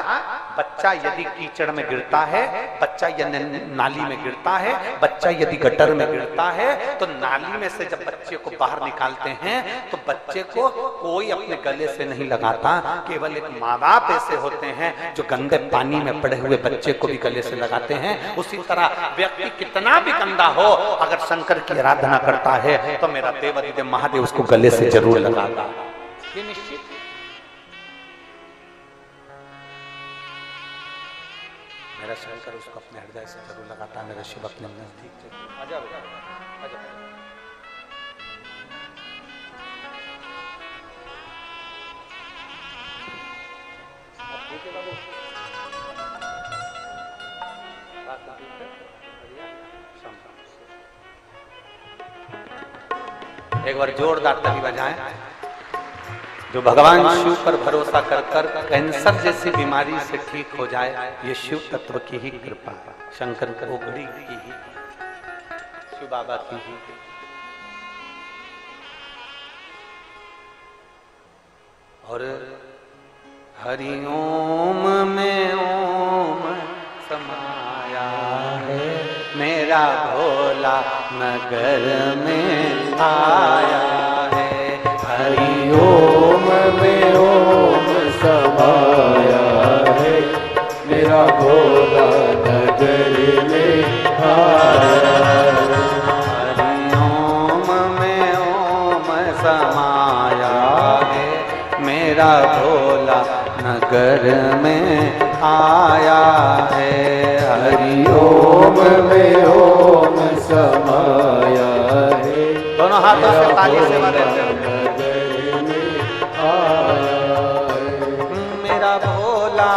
बच्चा यदि कीचड़ में गिरता है, बच्चा यदि नाली में गिरता है, बच्चा यदि गटर में गिरता है, तो नाली में से जब बच्चे को बाहर निकालते हैं तो बच्चे को कोई अपने गले से नहीं लगाता। केवल एक माँ बाप ऐसे होते हैं जो गंदे पानी में पड़े हुए बच्चे को भी गले से लगाते हैं। उसी तरह व्यक्ति कितना भी गंदा हो, अगर शंकर की आराधना करता है तो मेरा देवदेव महादेव उसको गले से जरूर लगाता। ये निश्चित है। मेरा शंकर उसको अपने हृदय से जरूर लगाता है, मेरा शिव अपने नजदीक आ जाओ, आ जाओ। एक बार जोरदार ताली बजाएं। जो भगवान शिव पर भरोसा कर कर कैंसर जैसी बीमारी से ठीक हो जाए, ये शिव तत्व की ही कृपा है, शंकर ओगड़ी की ही, शिव बाबा की ही। और हरि ओम में ओम समाया है, मेरा भोला नगर में आया है। हरि ओम में ओम समाया है, मेरा भोला नगर में आया है। हरि ओम में ओम समाया है, मेरा भोला नगर में आया है। हरि ओम में ओम समाया है, दोनों हाथों से ताली सेवा देते हैं। नगर में आया है। मेरा भोला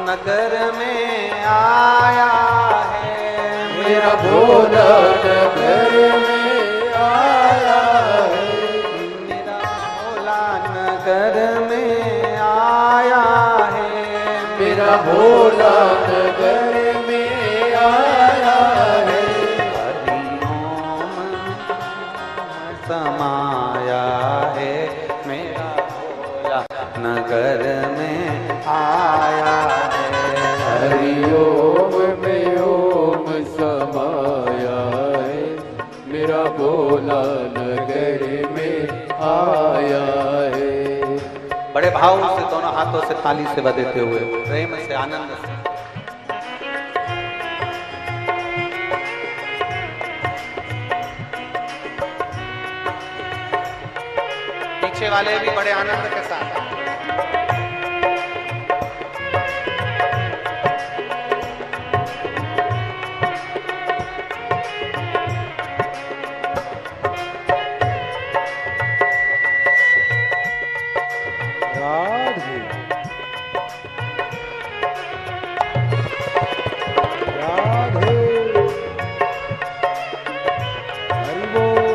नगर में आया है, मेरा भोला नगर में आया है। मेरा भोला नगर में आया है। मेरा भोला नगर में आया है। हरि ओम समाया है, मेरा भोला नगर में आया है। हरि ओम में ओम समाया है, मेरा भोला नगर में आया है। बड़े भाव से दोनों हाथों से ताली सेवा देते हुए, प्रेम से, आनंद से। पीछे वाले भी बड़े आनंद के साथ। राधे राधे हरि बोल।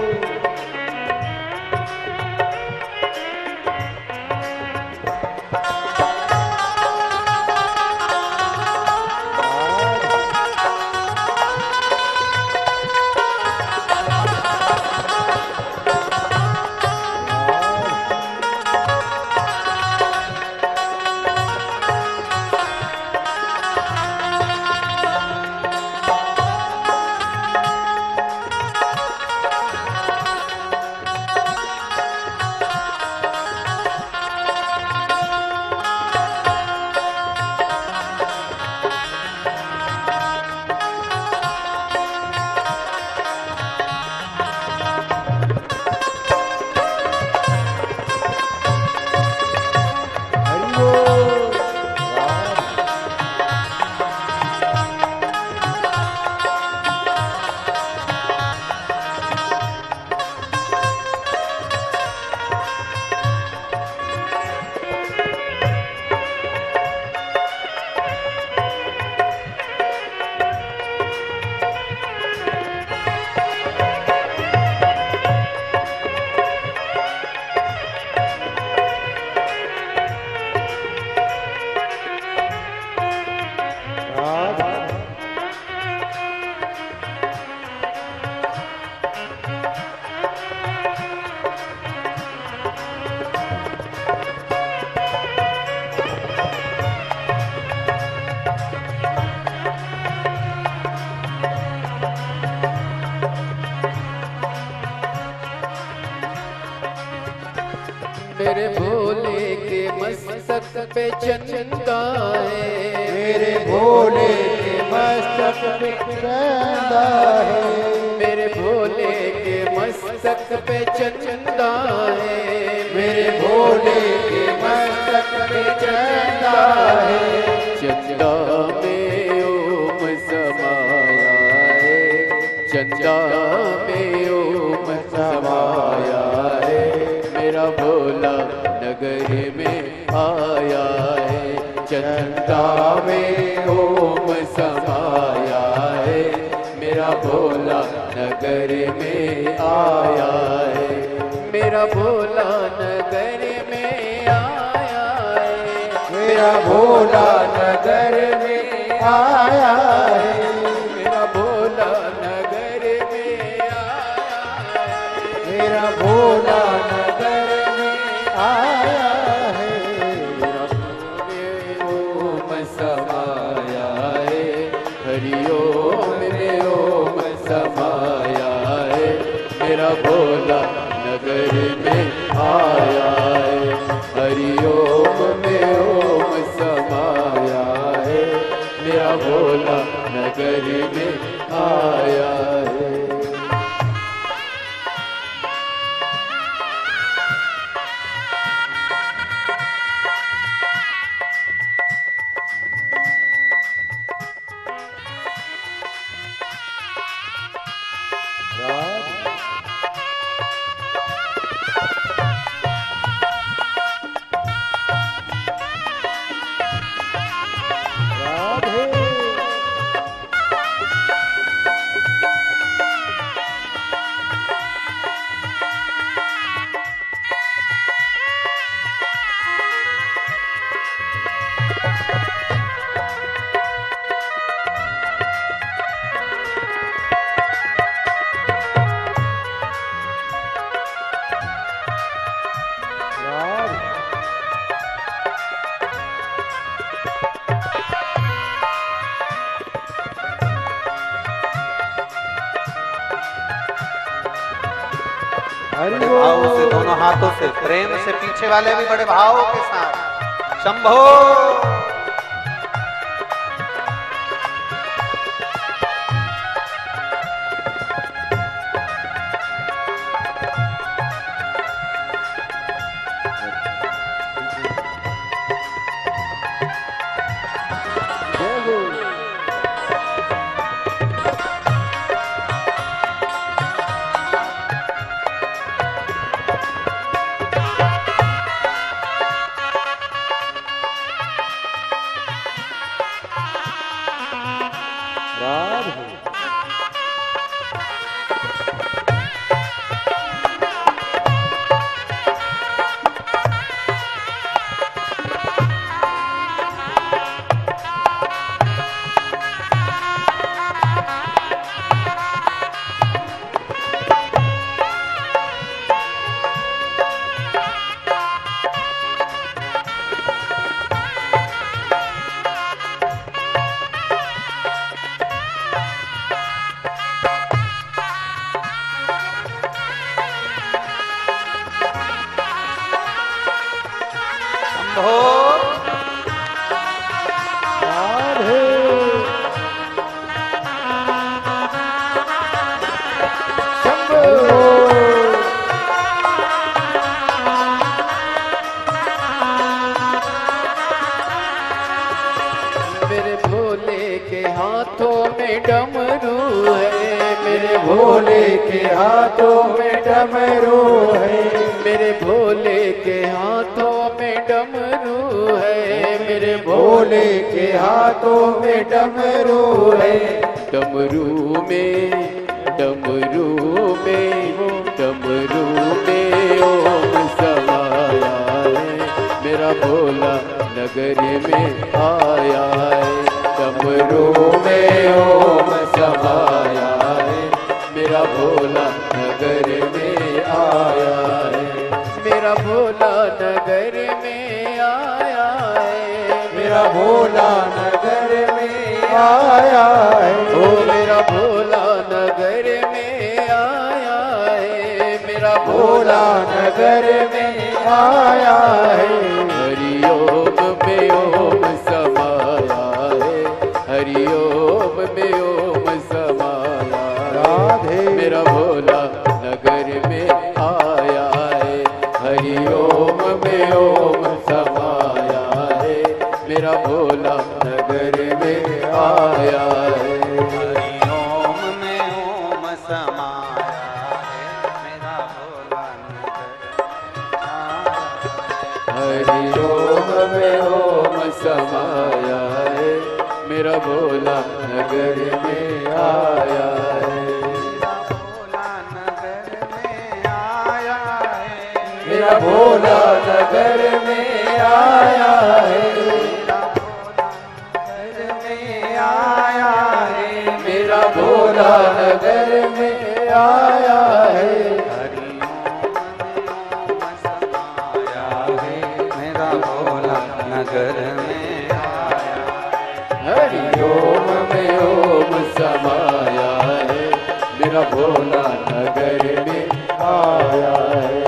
मेरे भोले के मस्तक पे चंदा है। मेरे भोले के मस्तक पे चंदा है। मेरे भोले के मस्तक पे चंदा है। मेरे भोले के मस्तक पे चंदा है। चंदा में ओम समाया है। चंदा में ओम समाया है। मेरा भोला नगर में आया है। चंदा में ओम समाया है। मेरा भोला नगर में आया है। मेरा भोला नगर में आया है, मेरा भोला नगर में आया है, मेरा भोला नगर में आया है, मेरा भोला नगर में आया है। मेरा भोले ओम समाया है, हरि ओम में ओम समाया है, मेरा भोला नगर में आया है, हरि ओम में ओम समाया है, मेरा भोला नगर में आया है। बड़े भाव से, दोनों हाथों से, प्रेम से, पीछे वाले भी बड़े भाव के साथ शंभो। मेरे भोले के हाथों में डमरू है, मेरे भोले के हाथों में डमरू है, मेरे भोले के हाथों में डमरू है, मेरे भोले के हाथों में डमरू है। डमरू में डमरू में डमरू में ओम समाया है, मेरा भोला नगर में आया है। डमरू में ओम समाया है, मेरा भोला नगर में आया है, मेरा भोला नगर में आया है, मेरा भोला नगर में आया है। ओ मेरा भोला नगर में आया है, मेरा भोला नगर में आया है। हरि ओम में ओम समाया है, हरि ओम में ओम समाया राधे। मेरा भोला नगर में आया है, हरि ओम में ओम समाया है, मेरा भोला नगर में आया है। हरि ओम में ओम समाया है, मेरा भोला नगर आया है। हरि ओम में ओम समाया है, मेरा भोला नगर में आया है। मेरा भोला नगर में आया है। मेरा भोला नगर में आया है, मेरा भोला नगर में आया है। मेरा भोला नगर में हरि ओम में ओम समाया है, मेरा भोला नगर में आया है।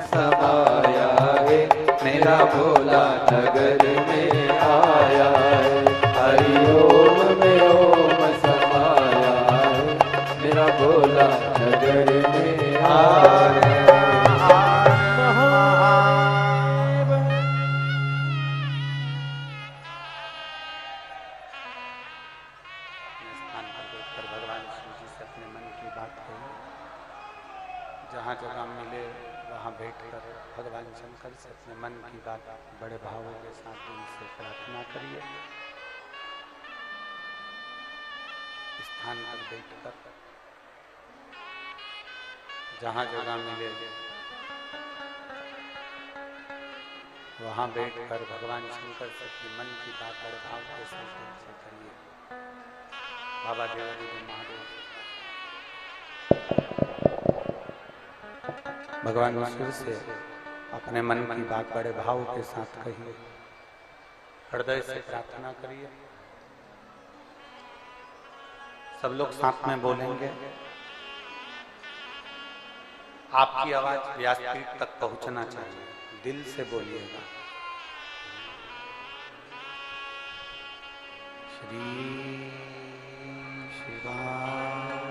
समाया है, मेरा भोला नगर में आया है, हरि ओम में ओम समाया है, मेरा भोला नगर में आया है। स्थान पर बैठकर भगवान शिव जी से अपने मन की बात कही। जहाँ जगह मिले वहाँ बैठकर भगवान शंकर से अपने मन की बात बड़े भावों के साथ दिल से प्रार्थना करिए। स्थान पर बैठकर जहाँ जगह मिले वहाँ बैठकर भगवान शंकर से अपने मन की बात बड़े भाव के साथ दिल से करिए। बाबा देवादिदेव महादेव भगवान शिव से अपने मन की बात बड़े भाव के साथ कहिए, हृदय से प्रार्थना करिए। सब लोग साथ में बोलेंगे। आपकी आवाज व्यासपीठ तक पहुंचना चाहिए, दिल से बोलिएगा। श्री शिवाय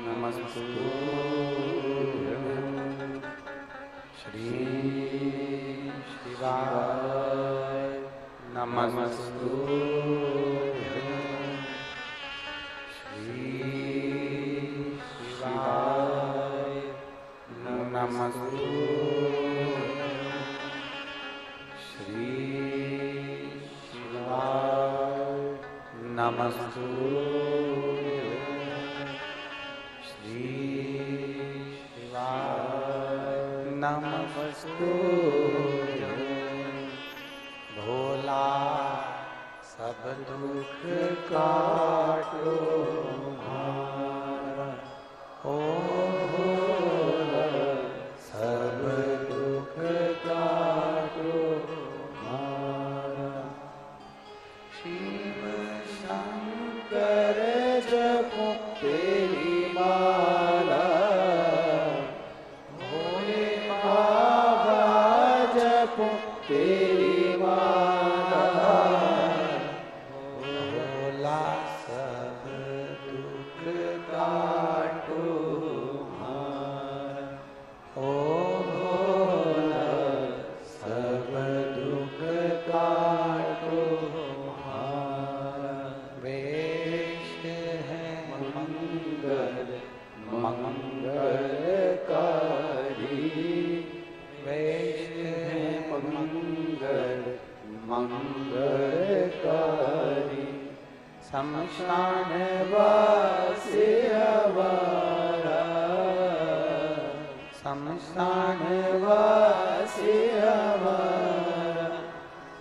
नमस्तुभ्यं, श्री शिवाय नमस्तुभ्यं, श्री शिवाय नमस्तुभ्यं, श्री शिवाय नमस्तुभ्यं, श्री शिवाय नमस्तुभ्यं। भोला सब दुख काटो हमारा, ओ भोला सब दुख काटो हमारा। शिव शंकर जपो तेरी माला, भोले बाबा जपो तेरी माला। भोला सब दुख काटो हमारा, ओ भोला सब दुख काटो हमारा। वेश है मंगल मंगलकारी, वेश है मंगल मंगलकारी, शमशान वासी हमारा, शमशान वासी हमारा।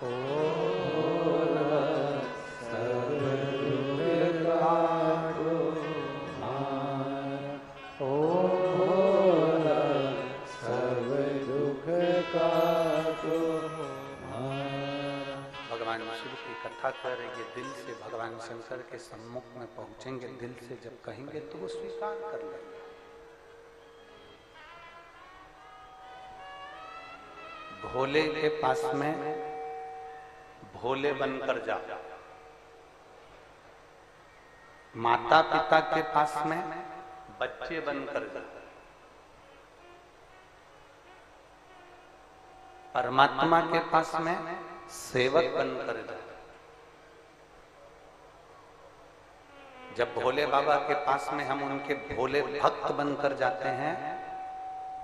ओ सब दुख काटो हमारा, ओ सब दुख काटो हमारा। भगवान शिव की कथा करेंगे, दिल से भगवान शंकर के सम्मुख में पहुंचेंगे। दिल से जब कहेंगे तो वो स्वीकार कर लेंगे। भोले के पास में भोले बनकर जा, माता पिता के पास में बच्चे बनकर जा, परमात्मा के पास में सेवक बनकर जा। जब भोले बाबा के पास में हम उनके भोले भक्त बनकर जाते हैं,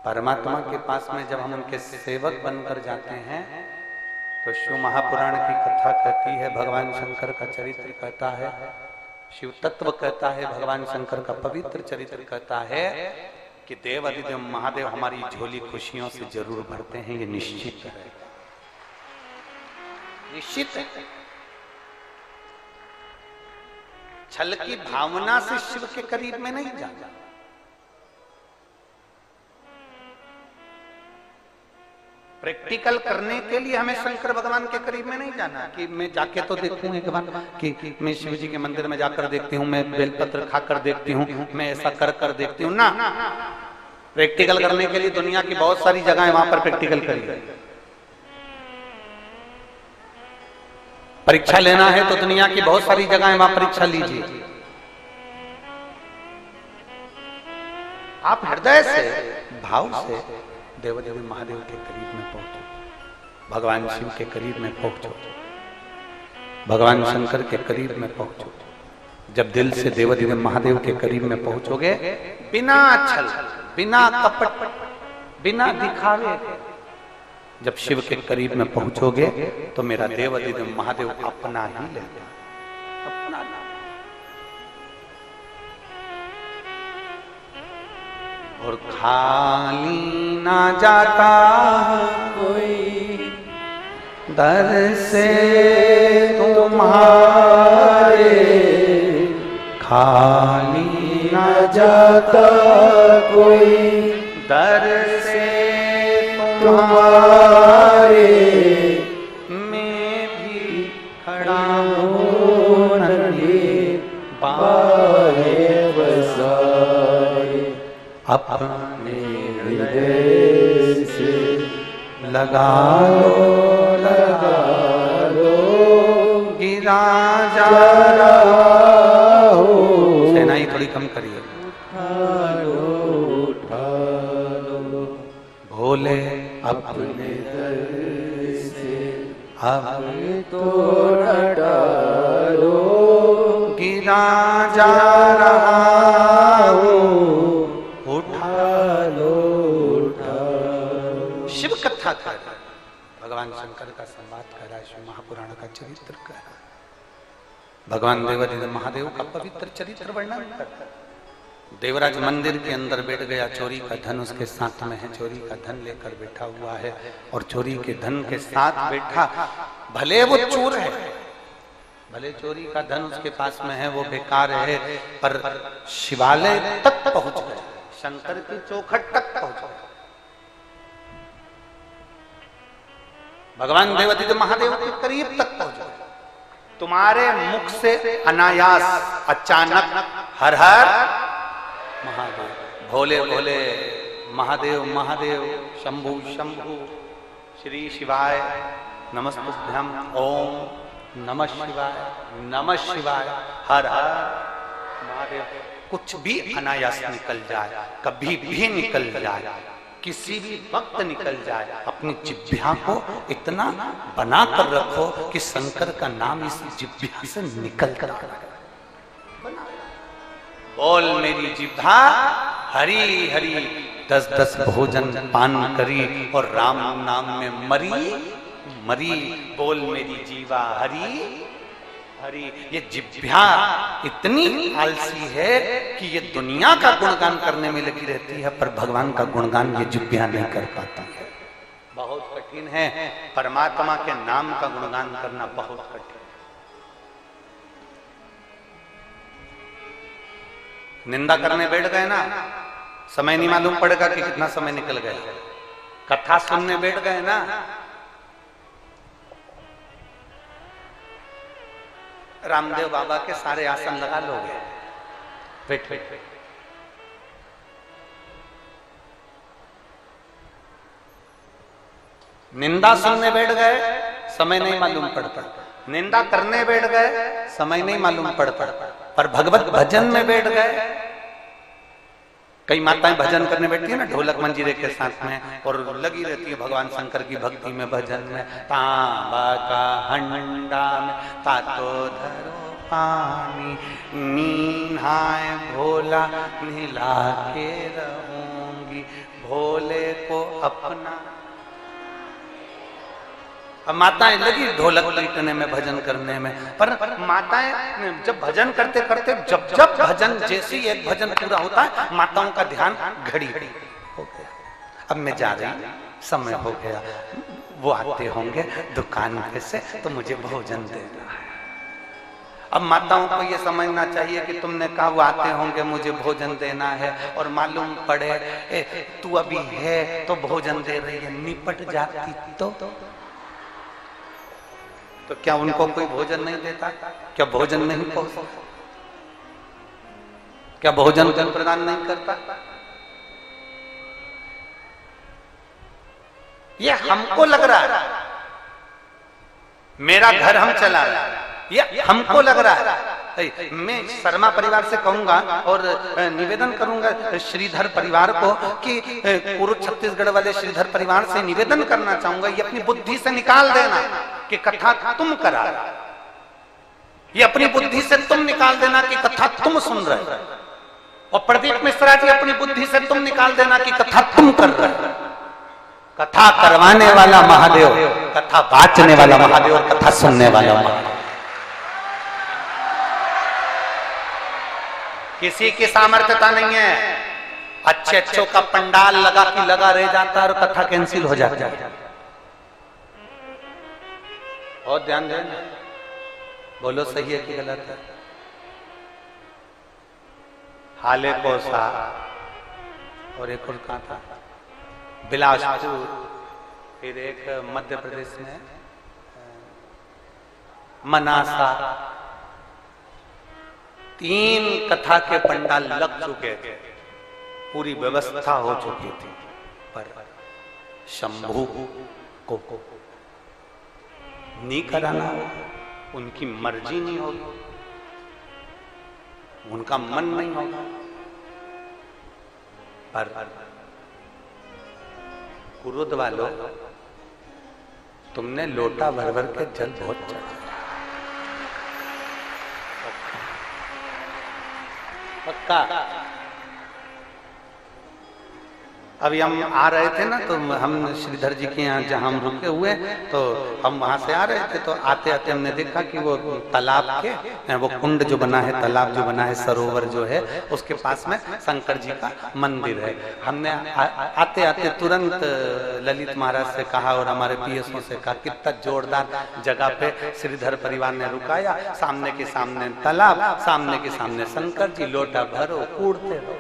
परमात्मा के पास में जब हम उनके सेवक बनकर जाते हैं, तो शिव महापुराण की कथा कहती है, भगवान शंकर का चरित्र कहता है, शिव तत्व कहता है, भगवान शंकर का पवित्र चरित्र कहता है कि देव अधिदेव महादेव हमारी झोली खुशियों से जरूर भरते हैं, ये निश्चित है, निश्चित है। छल की भावना से शिव के करीब में नहीं जाना। प्रैक्टिकल करने के लिए हमें शंकर भगवान के करीब में नहीं जाना कि मैं जाके तो देखूं एक बार कि मैं शिव जी के मंदिर में जाकर देखती हूँ, मैं बेलपत्र खाकर देखती हूँ, मैं ऐसा कर कर देखती हूँ ना। प्रैक्टिकल करने के लिए दुनिया की बहुत सारी जगह है, वहां पर प्रैक्टिकल करिए। परीक्षा लेना है तो दुनिया की बहुत सारी जगह है, वहां परीक्षा लीजिए। आप हृदय से भाव से देवदेव महादेव के करीब में पहुंचो, भगवान शिव के करीब में पहुंचो, भगवान शंकर के करीब में पहुंचो। जब दिल से देवदेव महादेव के करीब में पहुंचोगे, बिना छल, बिना कपट, बिना दिखावे, जब शिव के करीब में पहुंचोगे तो मेरा देवदेव महादेव अपना ही लेगा, अपना। और खाली ना जाता कोई दर से तुम्हारे, खाली ना जाता कोई दर से तुम्हारे, मैं भी खड़ा हूँ नन्हे बाहे बसाए, अपने हृदय से लगा लो, गिरा जा रहा हो। सेनाई थोड़ी कम करिए। उठा लो भोले अपने दर से, हमें तो हटा लो, गिरा जा रहा हो, उठा लो, उठा लो। शिव कथा कर, भगवान शंकर का संवाद कर रहा है, शिव महापुराण का चरित्र कर रहा है, भगवान देवदेव महादेव का पवित्र चरित्र वर्णन कर रहा है। देवराज मंदिर के अंदर बैठ गया, चोरी का धन उसके साथ में है, चोरी का धन लेकर बैठा हुआ है, और चोरी के धन के साथ बैठा, भले वो चोर है, भले चोरी का धन उसके पास में है, वो बेकार है, पर शिवालय तक पहुंच गया, शंकर की चौखट तक पहुंच गया, भगवान देवदेव महादेव के करीब तक पहुंच गया। तुम्हारे मुख से अनायास, अचानक हर हर महादेव, भोले भोले, महादेव महादेव, शंभु शंभु, श्री शिवाय नमस्तुभ्यं, ओम नमः शिवाय, नमः शिवाय, हर हर महादेव। कुछ भी अनायास निकल जाए, कभी भी निकल जाए, किसी भी वक्त निकल जाए, अपनी जिह्वा को इतना बना कर रखो कि शंकर का नाम इस जिह्वा से निकल कर बोल मेरी जिह्वा हरी हरी, 10-10 भोजन पान करी और राम नाम में मरी मरी, बोल मेरी जीवा हरी हरी। ये जिह्वा इतनी आलसी है कि ये दुनिया का गुणगान करने में लगी रहती है, पर भगवान का गुणगान ये जिह्वा नहीं कर पाती है। बहुत कठिन है, परमात्मा के नाम का गुणगान करना बहुत कठिन। निंदा करने बैठ गए ना, समय नहीं मालूम पड़ेगा कि कितना समय निकल गया। कथा सुनने बैठ गए ना, रामदेव बाबा के सारे आसन लगा लोगे, बैठ बैठ। निंदा सुनने बैठ गए, समय नहीं मालूम पड़ता। निंदा करने बैठ गए, समय नहीं मालूम पड़ता। पर भगवत भजन में बैठ गए, कई माताएं भजन करने बैठती है ना ढोलक मंजीरे के साथ में, और लगी रहती है भगवान शंकर की भक्ति में, भजन में। तांबा का हंडा में तातो धरो पानी, नीहाए भोला नीला के रहूंगी, भोले को अपना अब माताएं लगी ढोलक पीटने में, भजन करने में, पर माताएं जब भजन करते करते जब जब भजन, जैसे ही एक भजन पूरा होता है, माताओं का ध्यान घड़ी हो गया, अब मैं जा रही, समय हो गया, वो आते होंगे दुकान पे से तो मुझे भोजन देना है। अब माताओं को ये समझना चाहिए कि तुमने कहा वो आते होंगे मुझे भोजन देना है, और मालूम पड़े तू अभी है तो भोजन दे रही है, निपट जाती तो क्या उनको कोई भोजन नहीं देता? क्या भोजन नहीं पहुंचता? क्या भोजन प्रदान नहीं करता? ये हमको लग रहा है मेरा घर हम चला रहे हैं, ये हमको लग रहा है। मैं शर्मा परिवार से कहूंगा और निवेदन करूंगा श्रीधर परिवार को कि कुरुद छत्तीसगढ़ वाले श्रीधर परिवार से निवेदन करना चाहूंगा, ये अपनी बुद्धि से निकाल देना कि कथा तुम करा रहे, ये अपनी बुद्धि से तुम निकाल देना कि कथा तुम सुन रहे, और प्रदीप मिश्रा जी अपनी बुद्धि से तुम निकाल देना कि कथा तुम कर रहे। कथा करवाने वाला महादेव, कथा बाचने वाला महादेव, और कथा सुनने वाला महादेव। किसी की सामर्थ्यता नहीं है, अच्छे अच्छों का पंडाल लगा कि लगा रह जाता है और कथा कैंसिल हो जाती है। और ध्यान देना, बोलो सही है कि गलत है? हाले कोसा और एक और कहा था बिलासपुर, फिर एक मध्य प्रदेश में मनासा, 3 कथा के पंडाल लग चुके थे, पूरी व्यवस्था हो चुकी थी, पर शंभू को नहीं कराना होगा, उनकी मर्जी नहीं होगी, उनका मन नहीं होगा। पर कुरुद वालों, तुमने लोटा भर भर के जल बहुत चढ़ा, पक्का। अभी हम आ रहे थे ना, तो हम श्रीधर जी के यहाँ जहाँ हम रुके हुए, तो हम वहां से आ रहे थे, तो आते आते हमने देखा कि वो तालाब के, वो कुंड जो बना है, तालाब जो बना है, सरोवर जो है, उसके पास में शंकर जी का मंदिर है। हमने आते आते तुरंत ललित महाराज से कहा और हमारे पीएसओ से कहा, कितना जोरदार जगह पे श्रीधर परिवार ने रुकाया, सामने के सामने तालाब, सामने के सामने शंकर जी, लोटा भरो कूड़ते रहो,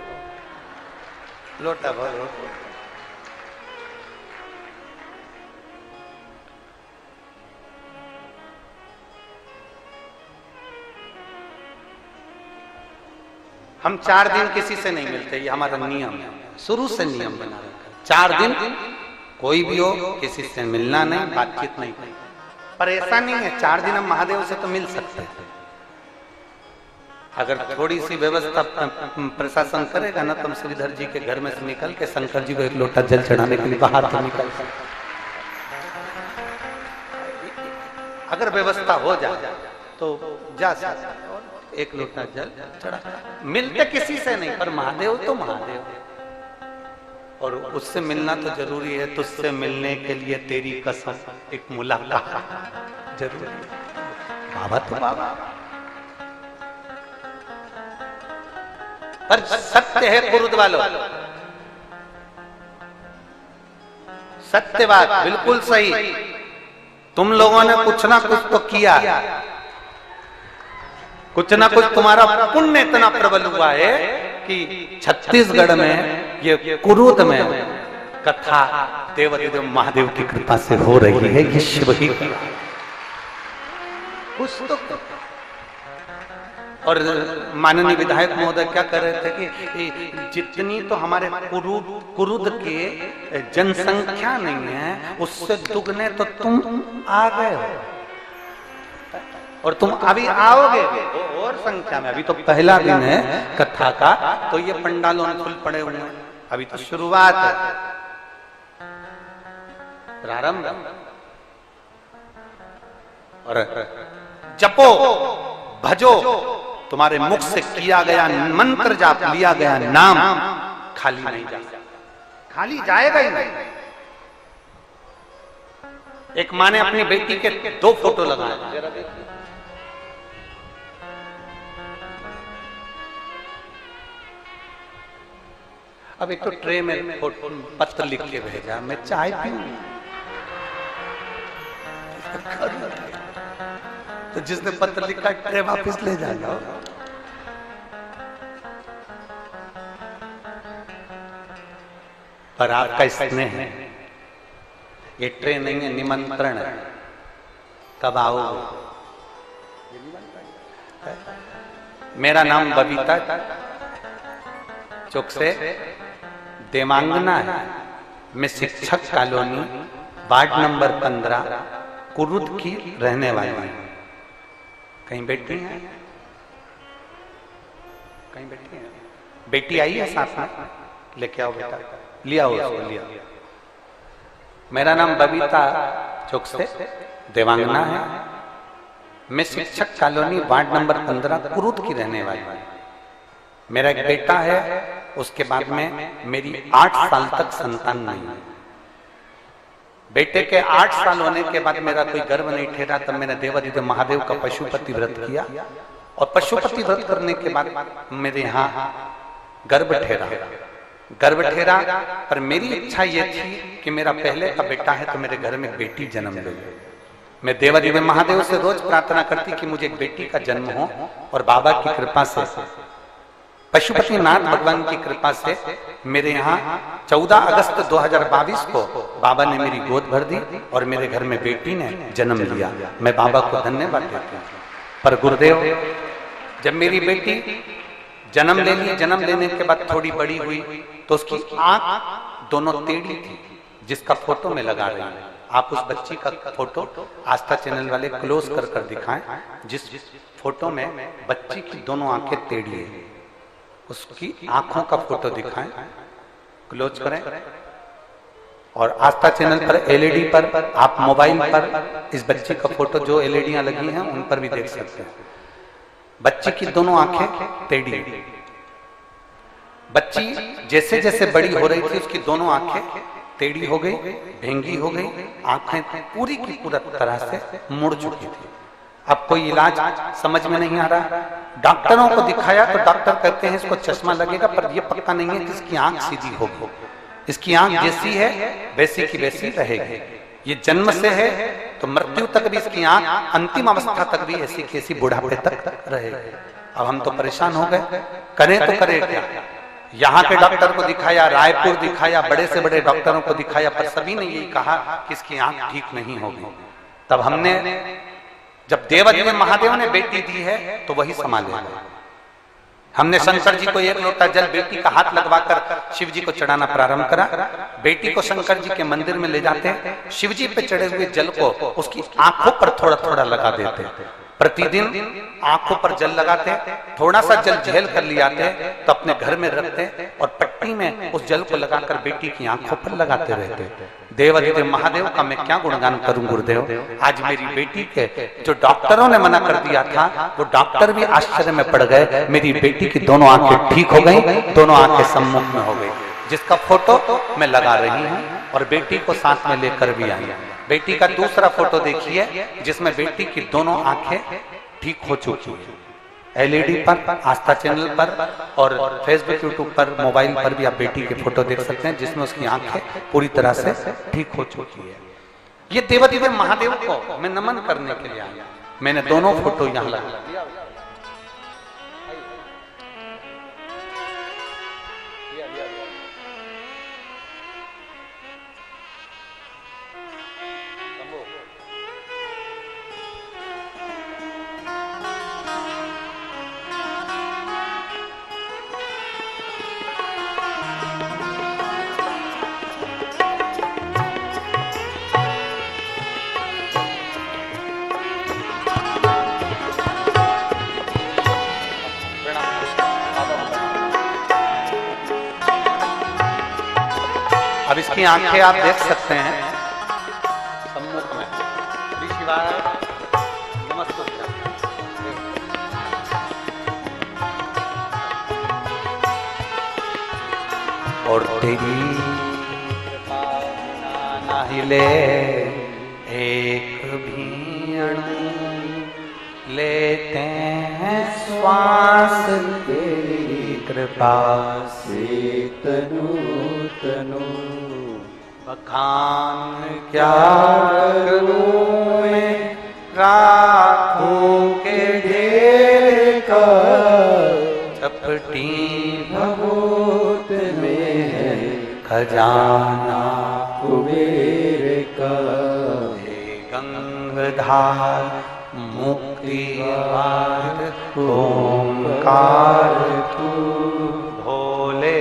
लोटा भरो। हम 4 दिन किसी से नहीं मिलते, ये हमारा नियम है, शुरू से नियम बना रखा है। 4 दिन कोई भी हो किसी से मिलना नहीं, बातचीत नहीं। पर ऐसा नहीं है 4 दिन हम महादेव से तो मिल सकते हैं, अगर थोड़ी सी व्यवस्था प्रशासन करेगा ना, तुम श्रीधर जी के घर में से निकल के शंकर जी को एक लोटा जल चढ़ाने के लिए बाहर तो निकल सकते, अगर व्यवस्था हो जाए तो जा सकते, एक लोटा जल चढ़ा। मिलते किसी से नहीं, पर महादेव तो महादेव, और उससे मिलना तो जरूरी है। तुझसे मिलने के लिए तेरी कसम, एक मुलाकात जरूरी है। बाबा तो बाबा, पर सत्य है कुरुद वालों, सत्य बात, बिल्कुल सही। तुम लोगों ने कुछ ना कुछ तो किया, कुछ ना कुछ तुम्हारा पुण्य इतना प्रबल हुआ है कि छत्तीसगढ़ में, ये कुरुद में कथा देवाधिदेव महादेव की कृपा से हो रही है। ये शिव ही कुछ तो। और माननीय विधायक महोदय क्या कर रहे थे कि जितनी तो हमारे कुरुद के जनसंख्या नहीं है, उससे दुगने तो तुम आ गए हो, और तुम अभी आओगे और संख्या में। अभी तो पहला दिन है कथा का, तो ये पंडालों में फुल पड़े हुए हैं, अभी तो शुरुआत है, प्रारंभ। और जपो भजो, तुम्हारे मुख से किया गया मंत्र जाप, लिया गया नाम खाली नहीं जाएगा, खाली जाएगा ही नहीं। एक माँ ने अपनी बेटी के 2 फोटो लगाए, जरा देखिए। अब एक तो ट्रे में पत्र लिख के भेजा, मैं चाय पीऊं तो जिसने पत्र लिखा ट्रे वापस ले जाना। पर आपका स्नेह है, ये ट्रे नहीं है, निमंत्रण है। कब आओगे? मेरा नाम बबीता चौक से देवांगना है। मैं शिक्षक कॉलोनी वार्ड नंबर 15 कुरुद की रहने वाली हूँ। कहीं बैठी हैं? कहीं बैठी हैं? बेटी आई है साथ में, लेके आओ बेटा, लिया हो उसको, लिया। मेरा नाम बबीता चौक से देवांगना है। मैं शिक्षक कॉलोनी वार्ड नंबर 15 कुरुद की रहने वाली हूँ। मेरा एक बेटा है, उसके बाद में मेरी 8 साल तक संतान नहीं है। बेटे के 8 साल होने के बाद मेरा कोई गर्भ नहीं ठहरा, तब मैंने देवाधिदेव महादेव का पशुपति व्रत किया, और पशुपति व्रत करने के बाद मेरे यहाँ गर्भ ठहरा। गर्भ ठहरा, पर मेरी इच्छा ये थी कि मेरा पहले का बेटा है तो मेरे घर में एक बेटी जन्म ले। मैं देवाधिदेव महादेव से रोज प्रार्थना करती कि मुझे एक बेटी का जन्म हो, और बाबा की कृपा से, पशुपतिनाथ भगवान की कृपा से मेरे यहाँ 14 अगस्त 2022 को बाबा ने मेरी गोद भर दी और मेरे घर में बेटी ने जन्म लिया। मैं बाबा को धन्यवाद देती हूँ। पर गुरुदेव, जब मेरी बेटी जन्म ले ली, जन्म लेने के बाद थोड़ी बड़ी हुई तो उसकी आंख दोनों टेढ़ी थी, जिसका फोटो में लगा रही हूँ। आप उस बच्ची का फोटो आस्था चैनल वाले क्लोज कर दिखाएं, जिस फोटो में बच्ची की दोनों आंखें टेढ़ी है, उसकी आंखों का फोटो दिखाएं, क्लोज करें। और आस्था चैनल पर एलईडी पर, आप मोबाइल पर इस बच्ची का फोटो, जो एलईडियां लगी हैं उन पर भी देख सकते हैं। बच्ची की दोनों आंखें टेढ़ी। बच्ची जैसे जैसे बड़ी हो रही थी उसकी दोनों आंखें टेढ़ी हो गई, भेंगी हो गई, आंखें पूरी की पूरा तरह से मुड़ चुकी थी। अब कोई इलाज समझ में नहीं आ रहा। डॉक्टरों को दिखाया तो डॉक्टर कहते हैं इसको चश्मा लगेगा, पर यह पक्का नहीं है कि इसकी आंख सीधी होगी। इसकी आंख जैसी है वैसी की वैसी रहेगी। ये जन्म से है तो मृत्यु तक भी इसकी आंख, अंतिम अवस्था तक भी ऐसी की ऐसी बुढ़ापे तक रहेगी। अब हम तो परेशान हो गए, करें तो करें क्या। यहाँ के डॉक्टर को दिखाया, रायपुर दिखाया, बड़े से बड़े डॉक्टरों को दिखाया, पर सभी ने यही कहा कि इसकी आंख ठीक नहीं होगी। तब हमने, जब देवाधिदेव महादेव ने बेटी दी है तो वही संभालेगा। हमने शंकर जी को 1 लोटा जल बेटी का हाथ लगवाकर शिव जी को चढ़ाना प्रारंभ करा। बेटी को शंकर जी के मंदिर में ले जाते, शिव जी पे चढ़े हुए जल को उसकी आंखों पर थोड़ा थोड़ा लगा देते। प्रतिदिन आंखों पर जल लगाते, थोड़ा सा जल झेल कर ले आते तो अपने घर में रखते और पट्टी में उस जल को लगाकर बेटी की आंखों पर लगाते रहते। देवाधिदेव महादेव का मैं क्या गुणगान करूं गुरुदेव। आज मेरी बेटी के जो डॉक्टरों ने मना कर दिया था, वो डॉक्टर भी आश्चर्य में पड़ गए। मेरी बेटी की दोनों आंखें ठीक हो गई, दोनों आंखें सम्मुख में हो गई, जिसका फोटो मैं लगा रही हूँ और बेटी को साथ में लेकर भी आई। बेटी का दूसरा फोटो देखिए जिसमें बेटी की दोनों आंखें ठीक हो चुकी है। एलईडी पर, आस्था चैनल पर और फेसबुक, यूट्यूब पर, मोबाइल पर भी आप बेटी के फोटो देख सकते हैं, जिसमें उसकी आंखें पूरी तरह से ठीक हो चुकी है। ये देवाधिदेव महादेव को मैं नमन करने के लिए आया। मैंने दोनों फोटो यहाँ लगा दिया। अब इसकी आंखें आप देख सकते हैं सम्मुख में। श्री शिवाय नमस्ते। और तेरी कृपा ना हिले एक भी अणु लेते हैं श्वास तेरी कृपा से तनु तनु। बखान क्या करूं मैं राखों के ढेर का, चपटी भभूत में है खजाना कुबेर का। हे गंगाधार मुक्ति द्वार ओंकार तू, भोले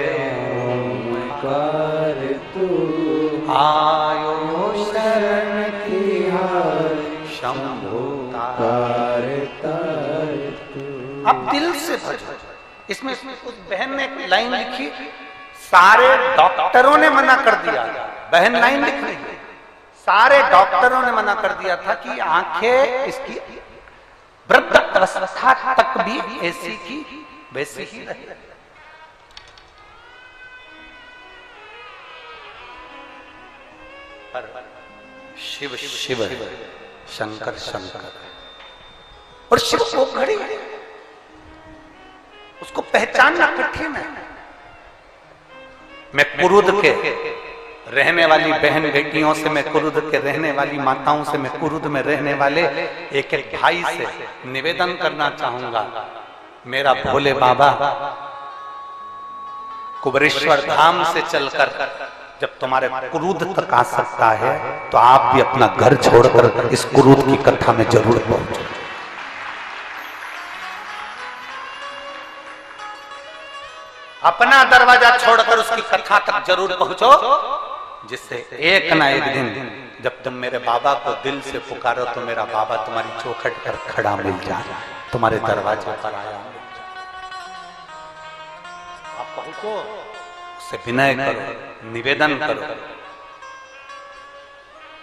ओंकार तू। आयो शरण तिहार शंभु तार तार तू। अब दिल से भजो। इसमें उस बहन ने एक लाइन लिखी, सारे डॉक्टरों ने मना कर दिया, बहन लाइन लिख रही है, सारे डॉक्टरों ने मना कर दिया था कि आंखें इसकी वृद्ध अवस्था तक भी ऐसी की वैसी ही रहे। पर शिव शिव शंकर शंकर, और शिव को घड़ी उसको पहचानना कठिन है। मैं कुरुद के रहने वाली बहन बेटियों से, मैं कुरुद के रहने वाली माताओं से, मैं कुरुद में रहने वाले एक एक भाई से निवेदन करना चाहूंगा, मेरा भोले बाबा कुबरेश्वर धाम से चलकर जब तुम्हारे कुरुद तक आ सकता है तो आप भी अपना घर छोड़कर इस कुरुद की कथा में जरूर पहुंचो। अपना दरवाजा छोड़कर उसकी कथा तक जरूर पहुंचो, जिससे एक ना एक दिन जब तुम मेरे बाबा को दिल से पुकारो तो मेरा बाबा तुम्हारी चौखट पर खड़ा मिल जाए, तुम्हारे दरवाजे पर आया। आप पहुंचो, उससे विनय करो, निवेदन करो।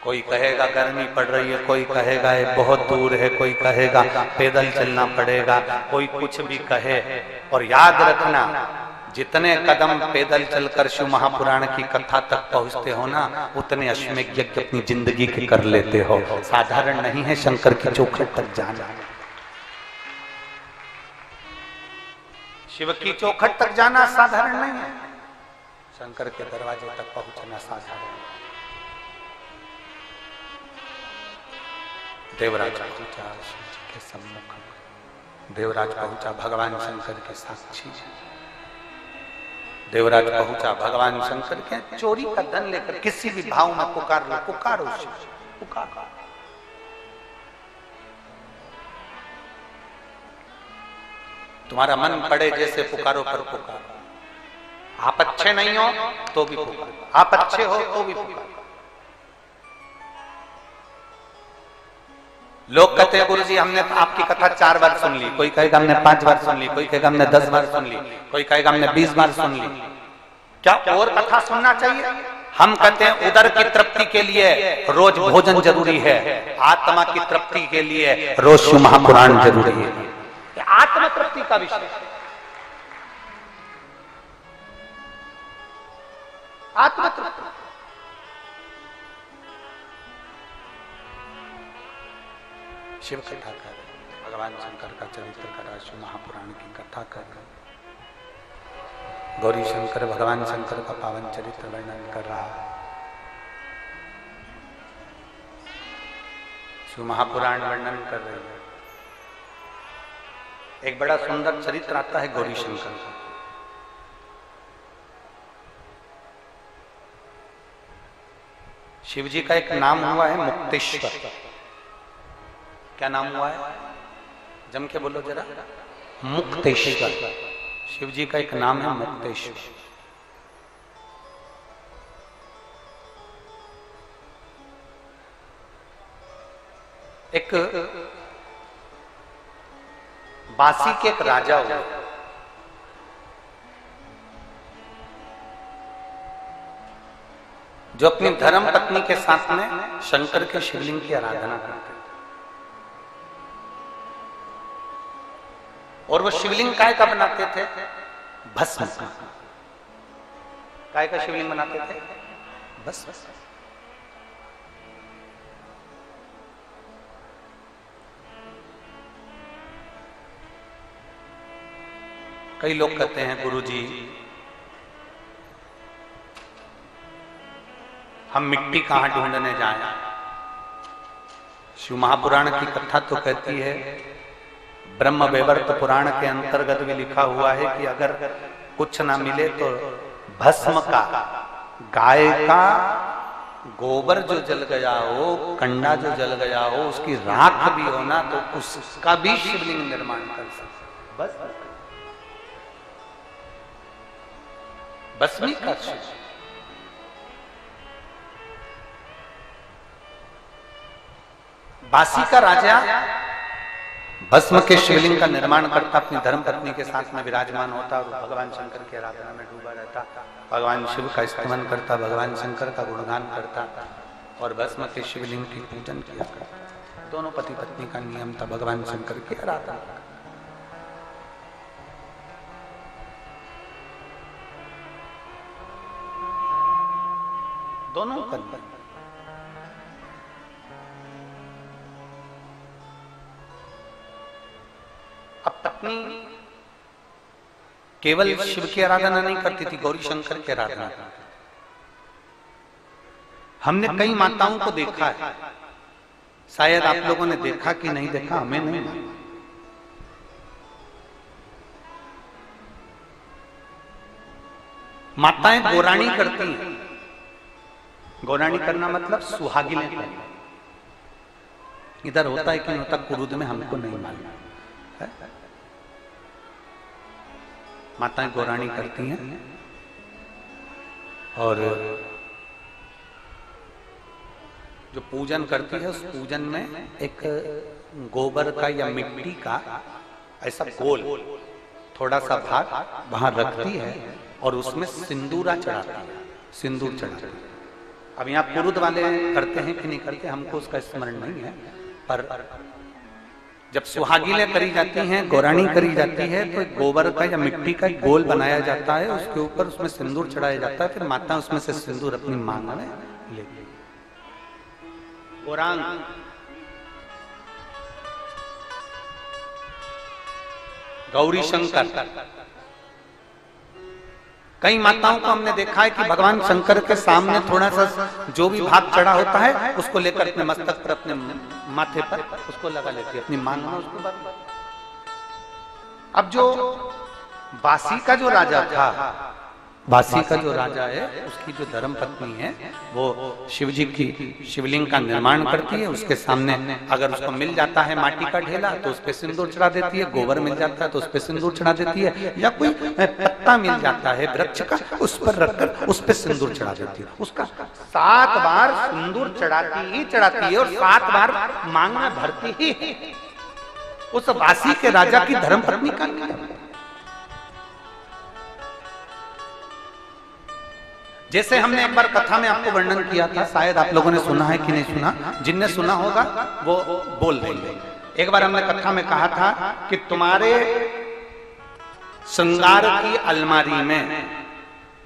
कोई कहेगा गर्मी पड़ रही है, कोई कहेगा ये बहुत दूर है, कोई कहेगा पैदल चलना पड़ेगा, कोई कुछ भी कहे। और याद रखना, जितने कदम पैदल चलकर शिव महापुराण की कथा तक पहुंचते हो ना, उतने अश्वमेध यज्ञ अपनी जिंदगी के कर लेते हो। साधारण नहीं है शंकर की चौखट तक जाना। शिव की चौखट तक जाना साधारण नहीं है, शंकर के दरवाजे तक पहुंचना साधारण। देवराज पहुंचा शिव जी के सम्मुख, देवराज पहुंचा भगवान शंकर के साक्षी, देवराज पहुंचा भगवान शंकर के चोरी का धन लेकर। किसी भी भाव में पुकार लो, पुकारो शिव, पुकार। तुम्हारा मन पड़े जैसे पुकारो, पर पुकारो। आप अच्छे नहीं हो तो भी पुकारो, आप अच्छे हो तो भी पुकारो। लोग कहते हैं गुरुजी हमने आपकी कथा 4 बार सुन ली, कोई कहेगा हमने 5 बार सुन ली, कोई कहेगा हमने 10 बार सुन ली, कोई कहेगा हमने 20 बार सुन ली। क्या और कथा सुनना चाहिए? हम कहते हैं उदर की तृप्ति के लिए रोज भोजन जरूरी है, आत्मा की तृप्ति के लिए रोज शिव महापुराण जरूरी है। आत्म तृप्ति का विषय, आत्म तृप्ति। शिव कथा कर, भगवान शंकर का चरित्र कर, शिव महापुराण की कथा कर। गौरी शंकर भगवान शंकर का पावन चरित्र वर्णन कर रहा है। शिव महापुराण वर्णन कर रहे हैं। एक बड़ा सुंदर चरित्र आता है गौरी शंकर का। शिव जी का एक नाम हुआ है मुक्तेश्वर। क्या नाम हुआ है? जम के बोलो जरा। मुक्तेश्वर। शिव जी का एक नाम है मुक्तेश्वर। एक बासी के एक राजा हुए, जो अपनी धर्म पत्नी के साथ में शंकर के शिवलिंग की आराधना करते थे। और वो शिवलिंग काय का बनाते थे? भस्म का। काय का शिवलिंग बनाते थे? भस्म। कई लोग कहते हैं गुरुजी हम मिट्टी कहां ढूंढने जाएं। शिव महापुराण की कथा तो कहती है, ब्रह्म वैवर्त पुराण के अंतर्गत भी लिखा हुआ है कि अगर कुछ ना मिले तो भस्म का, गाय का गोबर जो जल गया हो, कंडा जो जल गया हो, उसकी राख भी हो ना तो उसका भी शिवलिंग निर्माण कर सकते। भस्मी का शिव। बासी का राजा भस्म के शिवलिंग का निर्माण करता, अपनी धर्म पत्नी के साथ में विराजमान होता और भगवान शंकर की आराधना में डूबा रहता, भगवान शिव का स्तमन करता, भगवान शंकर का गुणगान करता और भस्म के शिवलिंग की पूजन किया करता। दोनों पति पत्नी का नियम था भगवान शंकर की आराधना। दोनों का अब पत्नी केवल शिव की आराधना नहीं करती थी, गौरी शंकर की आराधना करती। हमने कई माताओं को देखा है, शायद आप लोगों ने देखा कि नहीं देखा, हमें नहीं। माताएं गोराणी करती हैं। गोराणी करना मतलब सुहागिनें करना। इधर होता है कि नहीं होता कुरुद में हमको नहीं मालूम है। माताएं गोराणी करती हैं और जो पूजन करती है उस पूजन में एक गोबर का या मिट्टी का ऐसा गोल थोड़ा सा भाग वहां रखती है और उसमें सिंदूरा चढ़ाती है, सिंदूर चढ़ाती है। अब यहाँ पुरुद वाले करते हैं कि नहीं करते हमको उसका स्मरण नहीं है, पर जब सुहागिनें करी जाती हैं, गोराणी करी जाती है तो गोबर का या मिट्टी का गोल बनाया जाता है, उसके ऊपर उसमें सिंदूर चढ़ाया जाता है, फिर माता उसमें से सिंदूर अपनी मांग में लेती है। गोरांग गौरी शंकर। कई माताओं को हमने देखा है कि भगवान शंकर के सामने थोड़ा सा जो भी भाग चढ़ा होता है उसको लेकर अपने मस्तक पर, अपने माथे पर उसको लगा लेती है, अपनी मांग में उसको। अब जो बासी का जो राजा था, बासी का जो राजा है उसकी जो धर्म पत्नी है वो शिव जी की शिवलिंग का निर्माण करती है। उसके सामने अगर उसको मिल जाता है माटी का ढेला तो उस पे सिंदूर चढ़ा देती है, गोबर मिल जाता है तो उस पे सिंदूर चढ़ा देती है, या कोई पत्ता मिल जाता है वृक्ष का उस पर रखकर उस पे सिंदूर चढ़ा देती है। उसका 7 बार सिंदूर चढ़ाती है और 7 बार मांग में भरती ही है। उस बासी के राजा की धर्म पत्नी का नियम। जैसे हमने एक बार कथा में आपको वर्णन किया था, शायद आप लोगों ने सुना है कि नहीं सुना, जिनने सुना होगा वो बोल देंगे। एक बार हमने कथा में कहा था कि तुम्हारे श्रृंगार की अलमारी में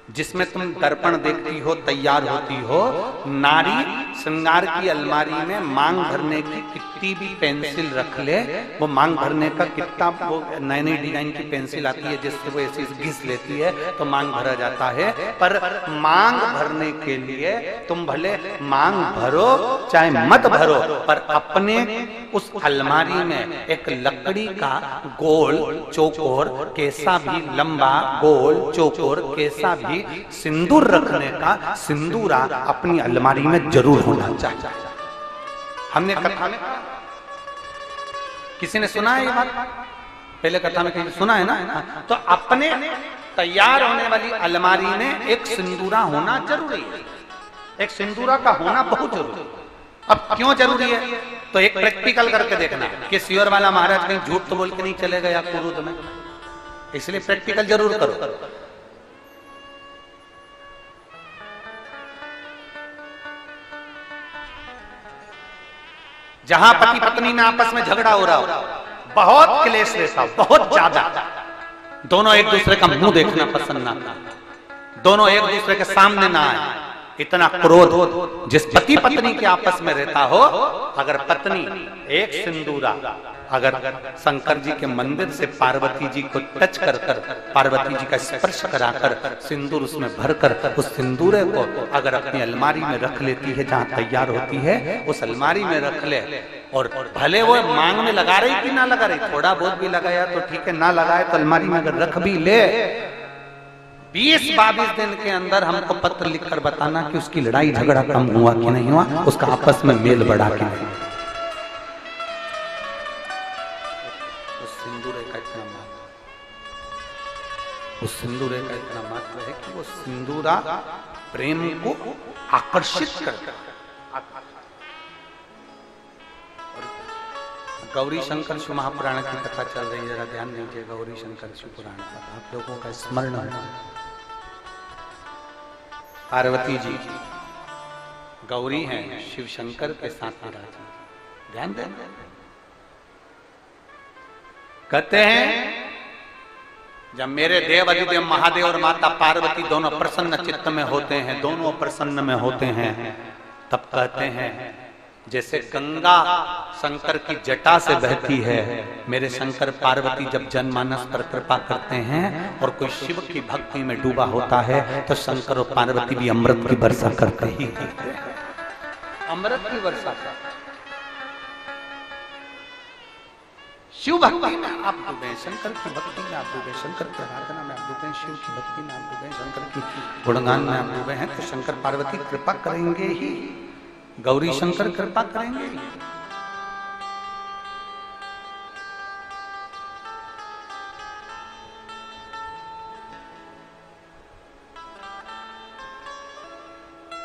जिसमें तुम दर्पण देखती हो, तैयार होती हो, नारी श्रृंगार की अलमारी में मांग भरने की कितनी भी पेंसिल रख ले, वो मांग भरने का कितना वो नई नई डिजाइन की पेंसिल आती है जिससे वो ऐसी घिस लेती है तो मांग भरा जाता है। पर मांग भरने के लिए तुम भले मांग भरो चाहे मत भरो, पर अपने उस अलमारी में एक लकड़ी का गोल चौकोर कैसा भी लंबा गोल चौकोर कैसा भी सिंदूर रखने का सिंदूरा अपनी अलमारी में जरूर होना चाहिए। हमने कथा में किसी ने सुना है ये बात, पहले कथा में कहीं सुना है ना, तो अपने तैयार होने वाली अलमारी में एक सिंदूरा होना जरूरी है। एक सिंदूरा का होना बहुत जरूरी है। अब क्यों जरूरी है तो एक प्रैक्टिकल करके देखना कि सियोर वाला महाराज कहीं झूठ तो बोल के नहीं चले गया कुरुद में, इसलिए प्रैक्टिकल जरूर करो। जहां पति पत्नी में आपस में झगड़ा हो रहा हो, बहुत क्लेश रहता, बहुत ज्यादा, दोनों एक दूसरे का मुंह देखना पसंद ना करते, दोनों एक दूसरे के सामने ना आए, इतना क्रोध जिस पति पत्नी के आपस में रहता हो, अगर पत्नी एक सिंदूरा अगर शंकर जी के मंदिर से पार्वती जी को टच कर कर, पार्वती जी का स्पर्श कराकर, सिंदूर उसमें भरकर, उस सिंदूर को अगर अपनी अलमारी में रख लेती है, जहाँ तैयार होती है उस अलमारी में रख ले, और भले वो मांग में लगा रही कि ना लगा रही, थोड़ा बहुत भी लगाया तो ठीक है, ना लगाए तो अलमारी में अगर रख भी ले, 20-22 दिन के अंदर हमको पत्र लिखकर बताना कि उसकी लड़ाई झगड़ा कम हुआ कि नहीं हुआ, उसका आपस में मेल बढ़ा कि नहीं। उस सिंदूर का इतना महत्व, उस सिंदूर का इतना महत्व है कि वो सिंदूरा प्रेम को आकर्षित करता है। गौरी शंकर शिव महापुराण की कथा चल रही है, जरा ध्यान दीजिए गौरी शंकर शिव पुराण का, आप लोगों का स्मरण है। पार्वती जी गौरी हैं, शिव शंकर के साथ विराजमान, ध्यान दें। कहते हैं जब मेरे देव अधिदेव महादेव और माता पार्वती दोनों प्रसन्न चित्त में होते हैं, दोनों प्रसन्न में होते हैं, तब कहते हैं जैसे गंगा शंकर की जटा से बहती है, मेरे शंकर पार्वती जब जनमानस पर कृपा करते हैं और कोई शिव की भक्ति में डूबा होता है तो शंकर और पार्वती भी अमृत की वर्षा करते ही करते हैं, अमृत की वर्षा करते। शिव भक्ति में आप डूबे, शंकर की भक्ति में आप डूबे, शंकर की आराधना में आप डूबे, शिव की भक्ति में आप डूबे, शंकर की गुणगान में आप डूबे हैं तो शंकर पार्वती कृपा करेंगे ही, गौरी शंकर कृपा करेंगे।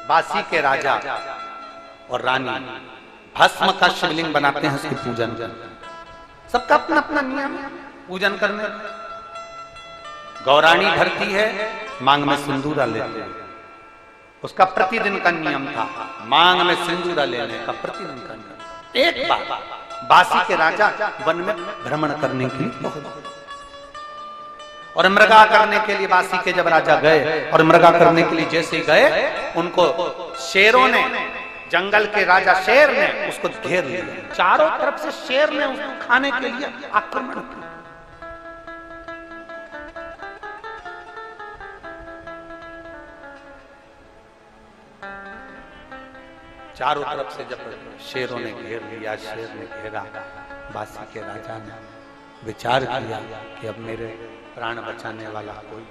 बासी के राजा और रानी भस्म का शिवलिंग बनाते हैं, उसकी पूजन, सबका अपना अपना नियम पूजन करने। गौराणी भरती है, मांग में सिंदूरा लेते हैं, उसका प्रतिदिन का नियम था, मांग में सिंदूरा लेने का प्रतिदिन का नियम। एक बार बासी के राजा वन में भ्रमण करने के लिए और मृगा करने के लिए बासी के जब राजा गए और मृगा करने के लिए जैसे गए, उनको शेरों ने, जंगल के राजा शेर ने उसको घेर लिया, चारों तरफ से शेर ने उसको खाने के लिए आक्रमण किया। चारों तरफ से जब शेरों ने घेर लिया, शेर ने घेरा, बासी के राजा ने विचार किया कि अब मेरे प्राण बचाने वाला कोई,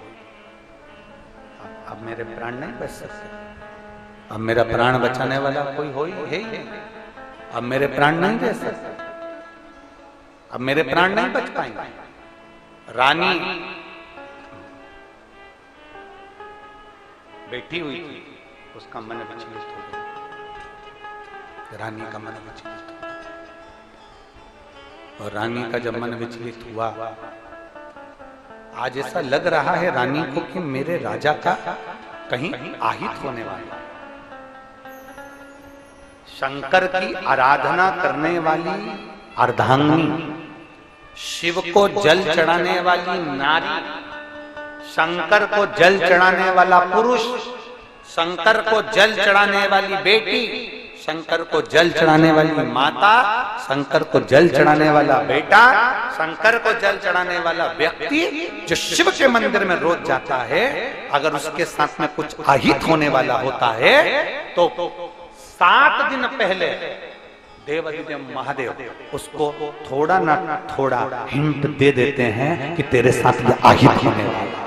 अब मेरे प्राण नहीं बच सकते, अब मेरा प्राण बचाने वाला कोई हो ही है ही नहीं, अब मेरे प्राण नहीं दे सकते, अब मेरे प्राण नहीं बच पाएंगे। रानी बैठी हुई थी, उसका मन विचलित हो गया, रानी का मन विचलित हुआ, और रानी का जब मन विचलित हुआ, आज ऐसा लग रहा है रानी को कि मेरे राजा का कहीं आहित होने वाला। शंकर की आराधना करने वाली अर्धांगिनी, शिव को जल चढ़ाने वाली नारी, शंकर को जल चढ़ाने वाला पुरुष, शंकर को जल चढ़ाने वाली बेटी, शंकर को जल चढ़ाने वाली माता, शंकर को जल चढ़ाने वाला बेटा, शंकर को जल चढ़ाने वाला व्यक्ति जो शिव के मंदिर में रोज जाता है, अगर उसके साथ में कुछ आहित होने वाला होता है तो 7 दिन पहले देवाधिदेव महादेव उसको थोड़ा ना थोड़ा हिंट दे देते हैं कि तेरे साथ ये आहित होने वाला है।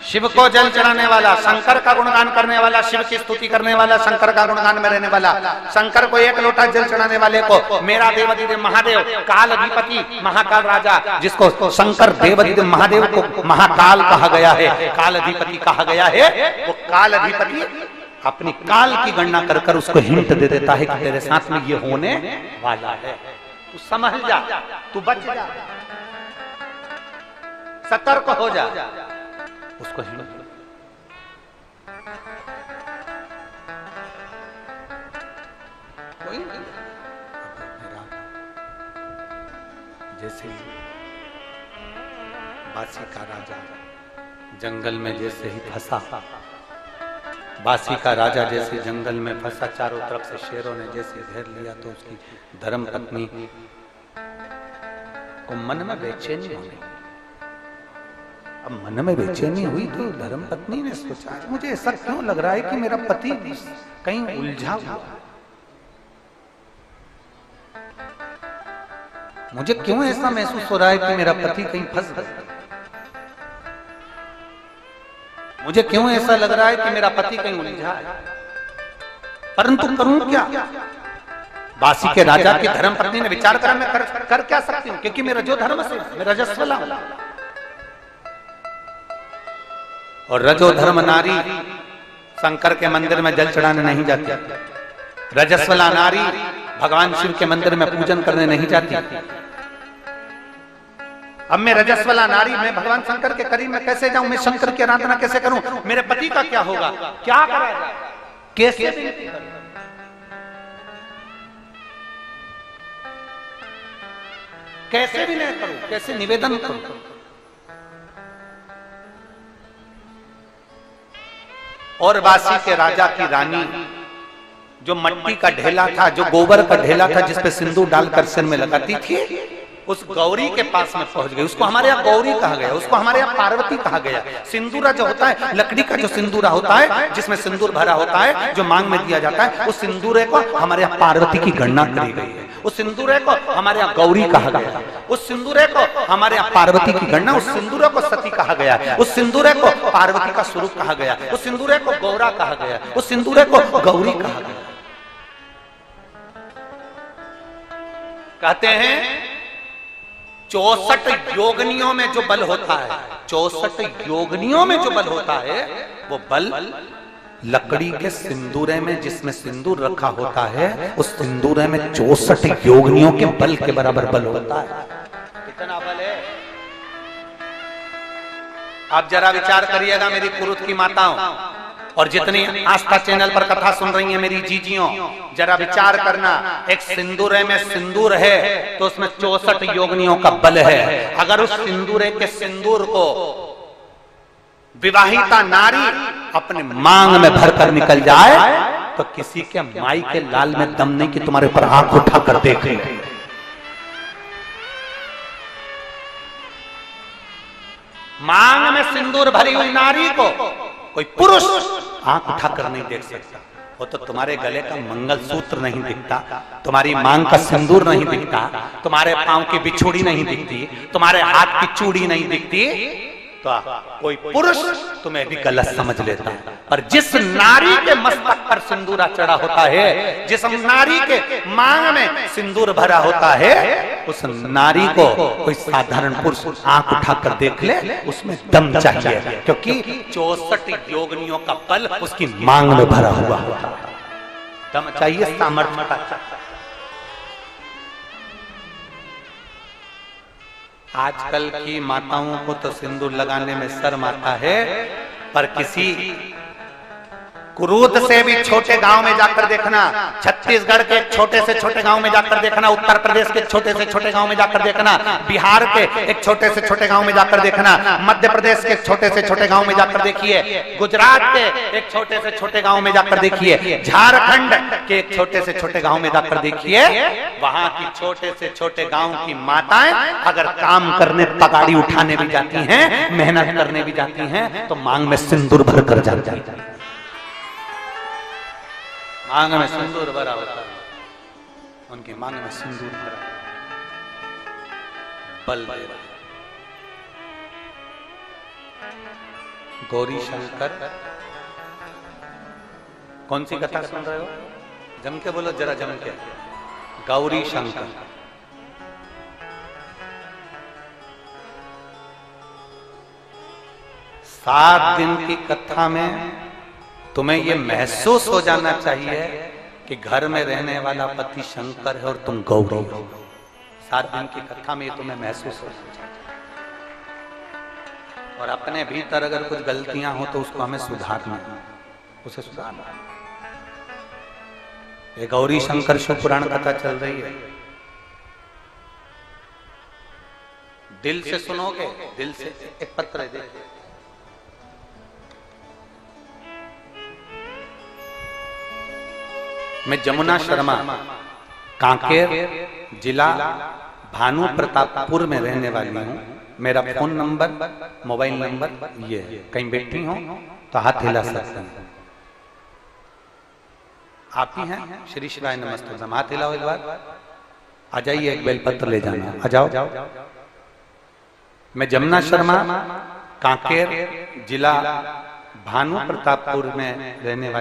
शिव को जल चढ़ाने वाला, शंकर का गुणगान करने वाला, शिव की स्तुति करने वाला, शंकर का गुणगान में रहने वाला, शंकर को 1 लोटा जल चढ़ाने वाले को मेरा देवाधिदेव महादेव, काल अधिपति महाकाल राजा, जिसको शंकर देवाधिदेव महादेव को महाकाल कहा गया है, काल अधिपति कहा गया है, वो काल अधिपति अपनी काल की गणना कर कर उसको हिंट दे देता है कि तेरे साथ में ये होने वाला है, तू समझ जा, तू बच जा, सतर्क हो जा, उसको हिंट। जैसे बासी का राजा जंगल में जैसे ही फंसा, बासी का राजा जैसे जंगल में फंसा, चारों तरफ से शेरों ने जैसे घेर लिया, तो उसकी धर्म पत्नी को मन में बेचैनी हो गई। अब मन में बेचैनी हुई तो धर्म पत्नी ने सोचा, मुझे ऐसा क्यों लग रहा है कि मेरा पति कहीं उलझा हुआ, मुझे क्यों ऐसा महसूस हो रहा है कि मेरा पति कहीं फंस गया, मुझे क्यों ऐसा लग रहा है कि मेरा पति कहीं उलझा है, परंतु करूं क्या। बासी के राजा की धर्म पत्नी ने विचार करा, मैं कर क्या सकती हूं, क्योंकि मेरा जो धर्म से मेरा रजस्वला, और रजो धर्म नारी शंकर के मंदिर में जल चढ़ाने नहीं जाती, रजस्वला नारी भगवान शिव के मंदिर में पूजन करने नहीं जाती। अब मैं रजस्वला नारी, मैं भगवान शंकर के करीब में कैसे जाऊं, मैं शंकर की आराधना कैसे करूं, मेरे पति का क्या होगा, क्या करा जाए, कैसे कैसे भी नहीं करूं, कैसे निवेदन करूं। और बासी के राजा की रानी जो मट्टी का ढेला था, जो गोबर का ढेला था, जिसपे सिंदूर डालकर सिर में लगाती थी, उस गौरी के पास में पहुंच गई। उसको हमारे यहाँ गौरी कहा गया, उसको हमारे यहाँ पार्वती कहा गया। सिंदूरा जो होता है, लकड़ी का जो सिंदूरा होता है, जिसमें सिंदूर भरा होता है, जो मांग में दिया जाता है, उस सिंदूरे को हमारे यहाँ पार्वती की गणना करी गई है। उस सिंदूरे को हमारे यहाँ गौरी कहा गया, उस सिंदूरे को हमारे यहाँ पार्वती की गणना, उस सिंदूरे को सती कहा गया, उस सिंदूरे को पार्वती का स्वरूप कहा गया, उस सिंदूरे को गौरा कहा गया, उस सिंदूरे को गौरी कहा गया। कहते हैं 64 योगनियों में जो बल होता है, 64 योगनियों में जो बल होता है, वो बल लकड़ी के सिंदूरे में, जिसमें सिंदूर रखा होता है, उस सिंदूरे में 64 योगनियों के बल के बराबर बल होता है। कितना बल है, आप जरा विचार करिएगा मेरी कुरुत की माताओं, और जितनी आस्था चैनल पर कथा सुन रही हैं मेरी जीजियों, जरा विचार करना, एक सिंदूरे में सिंदूर है तो उसमें 64 योगनियों का बल है। अगर उस सिंदूरे के सिंदूर को विवाहिता नारी अपने मांग में भरकर निकल जाए तो किसी के माई के लाल में दम नहीं कि तुम्हारे ऊपर आंख उठाकर देखे। मांग में सिंदूर भरी हुई नारी को कोई पुरुष आंख उठाकर नहीं देख सकता। वो तो तुम्हारे गले का मंगलसूत्र नहीं दिखता, तुम्हारी मांग का सिंदूर नहीं दिखता, तुम्हारे पांव की बिछुड़ी नहीं दिखती, तुम्हारे हाथ की चूड़ी नहीं दिखती, तो कोई पुरुष तुम्हें भी गलत समझ लेता है। पर जिस नारी के मस्तक पर सिंदूरा चढ़ा होता है, जिस नारी के मांग में सिंदूर भरा होता है, उस नारी को कोई साधारण पुरुष आंख उठाकर देख ले, उसमें दम चाहिए, क्योंकि 64 योगनियों का बल उसकी मांग में भरा हुआ होता है। दम चाहिए, सामर्थ्य चाहिए। आजकल की माताओं को तो सिंदूर लगाने में शर्म आता है, पर किसी कुरूद से भी छोटे गांव में जाकर देखना, छत्तीसगढ़ के छोटे से छोटे गांव में जाकर देखना, उत्तर प्रदेश के छोटे से छोटे गांव में जाकर देखना, बिहार के एक छोटे से छोटे गांव में जाकर देखना, मध्य प्रदेश के छोटे से छोटे गांव में जाकर देखिए, गुजरात के एक छोटे से छोटे गांव में जाकर देखिए, झारखंड के एक छोटे से छोटे गांव में जाकर देखिए। वहां की छोटे से छोटे गांव की माताएं अगर काम करने, तगाड़ी उठाने भी जाती हैं, मेहनत करने भी जाती हैं, तो मांग में सिंदूर भर कर जाती है। मांग में सिंदूर भरा होता है, उनकी मांग में सिंदूर भरा बल दे रहा है। गौरी शंकर, कौन सी कथा सुन रहे हो? जम के बोलो, जरा जम के। गौरी शंकर, 7 दिन की कथा में तुम्हें यह महसूस हो जाना चाहिए कि घर में रहने वाला पति शंकर है और तुम गौरी हो। 7 दिन की कथा में तुम्हें महसूस हो जाना चाहिए। और अपने भीतर अगर कुछ गलतियां हो तो उसको हमें सुधारना, उसे सुधारना। ये गौरी शंकर शिव पुराण कथा चल रही है, दिल से सुनोगे, दिल से। एक पत्र है, मैं जमुना शर्मा, कांकेर जिला भानु प्रतापपुर में रहने वाली हूँ। मेरा फोन नंबर, मोबाइल नंबर ये है। कहीं बैठी हो तो हाथ हिला सकते हैं। आप ही हैं? श्री शिवाय नमस्ते। हाथ हिलाओ एक बार। आ जाइए, एक बेलपत्र ले जाना। आ जाओ। मैं जमुना शर्मा, कांकेर जिला भानु प्रतापपुर में रहने वाली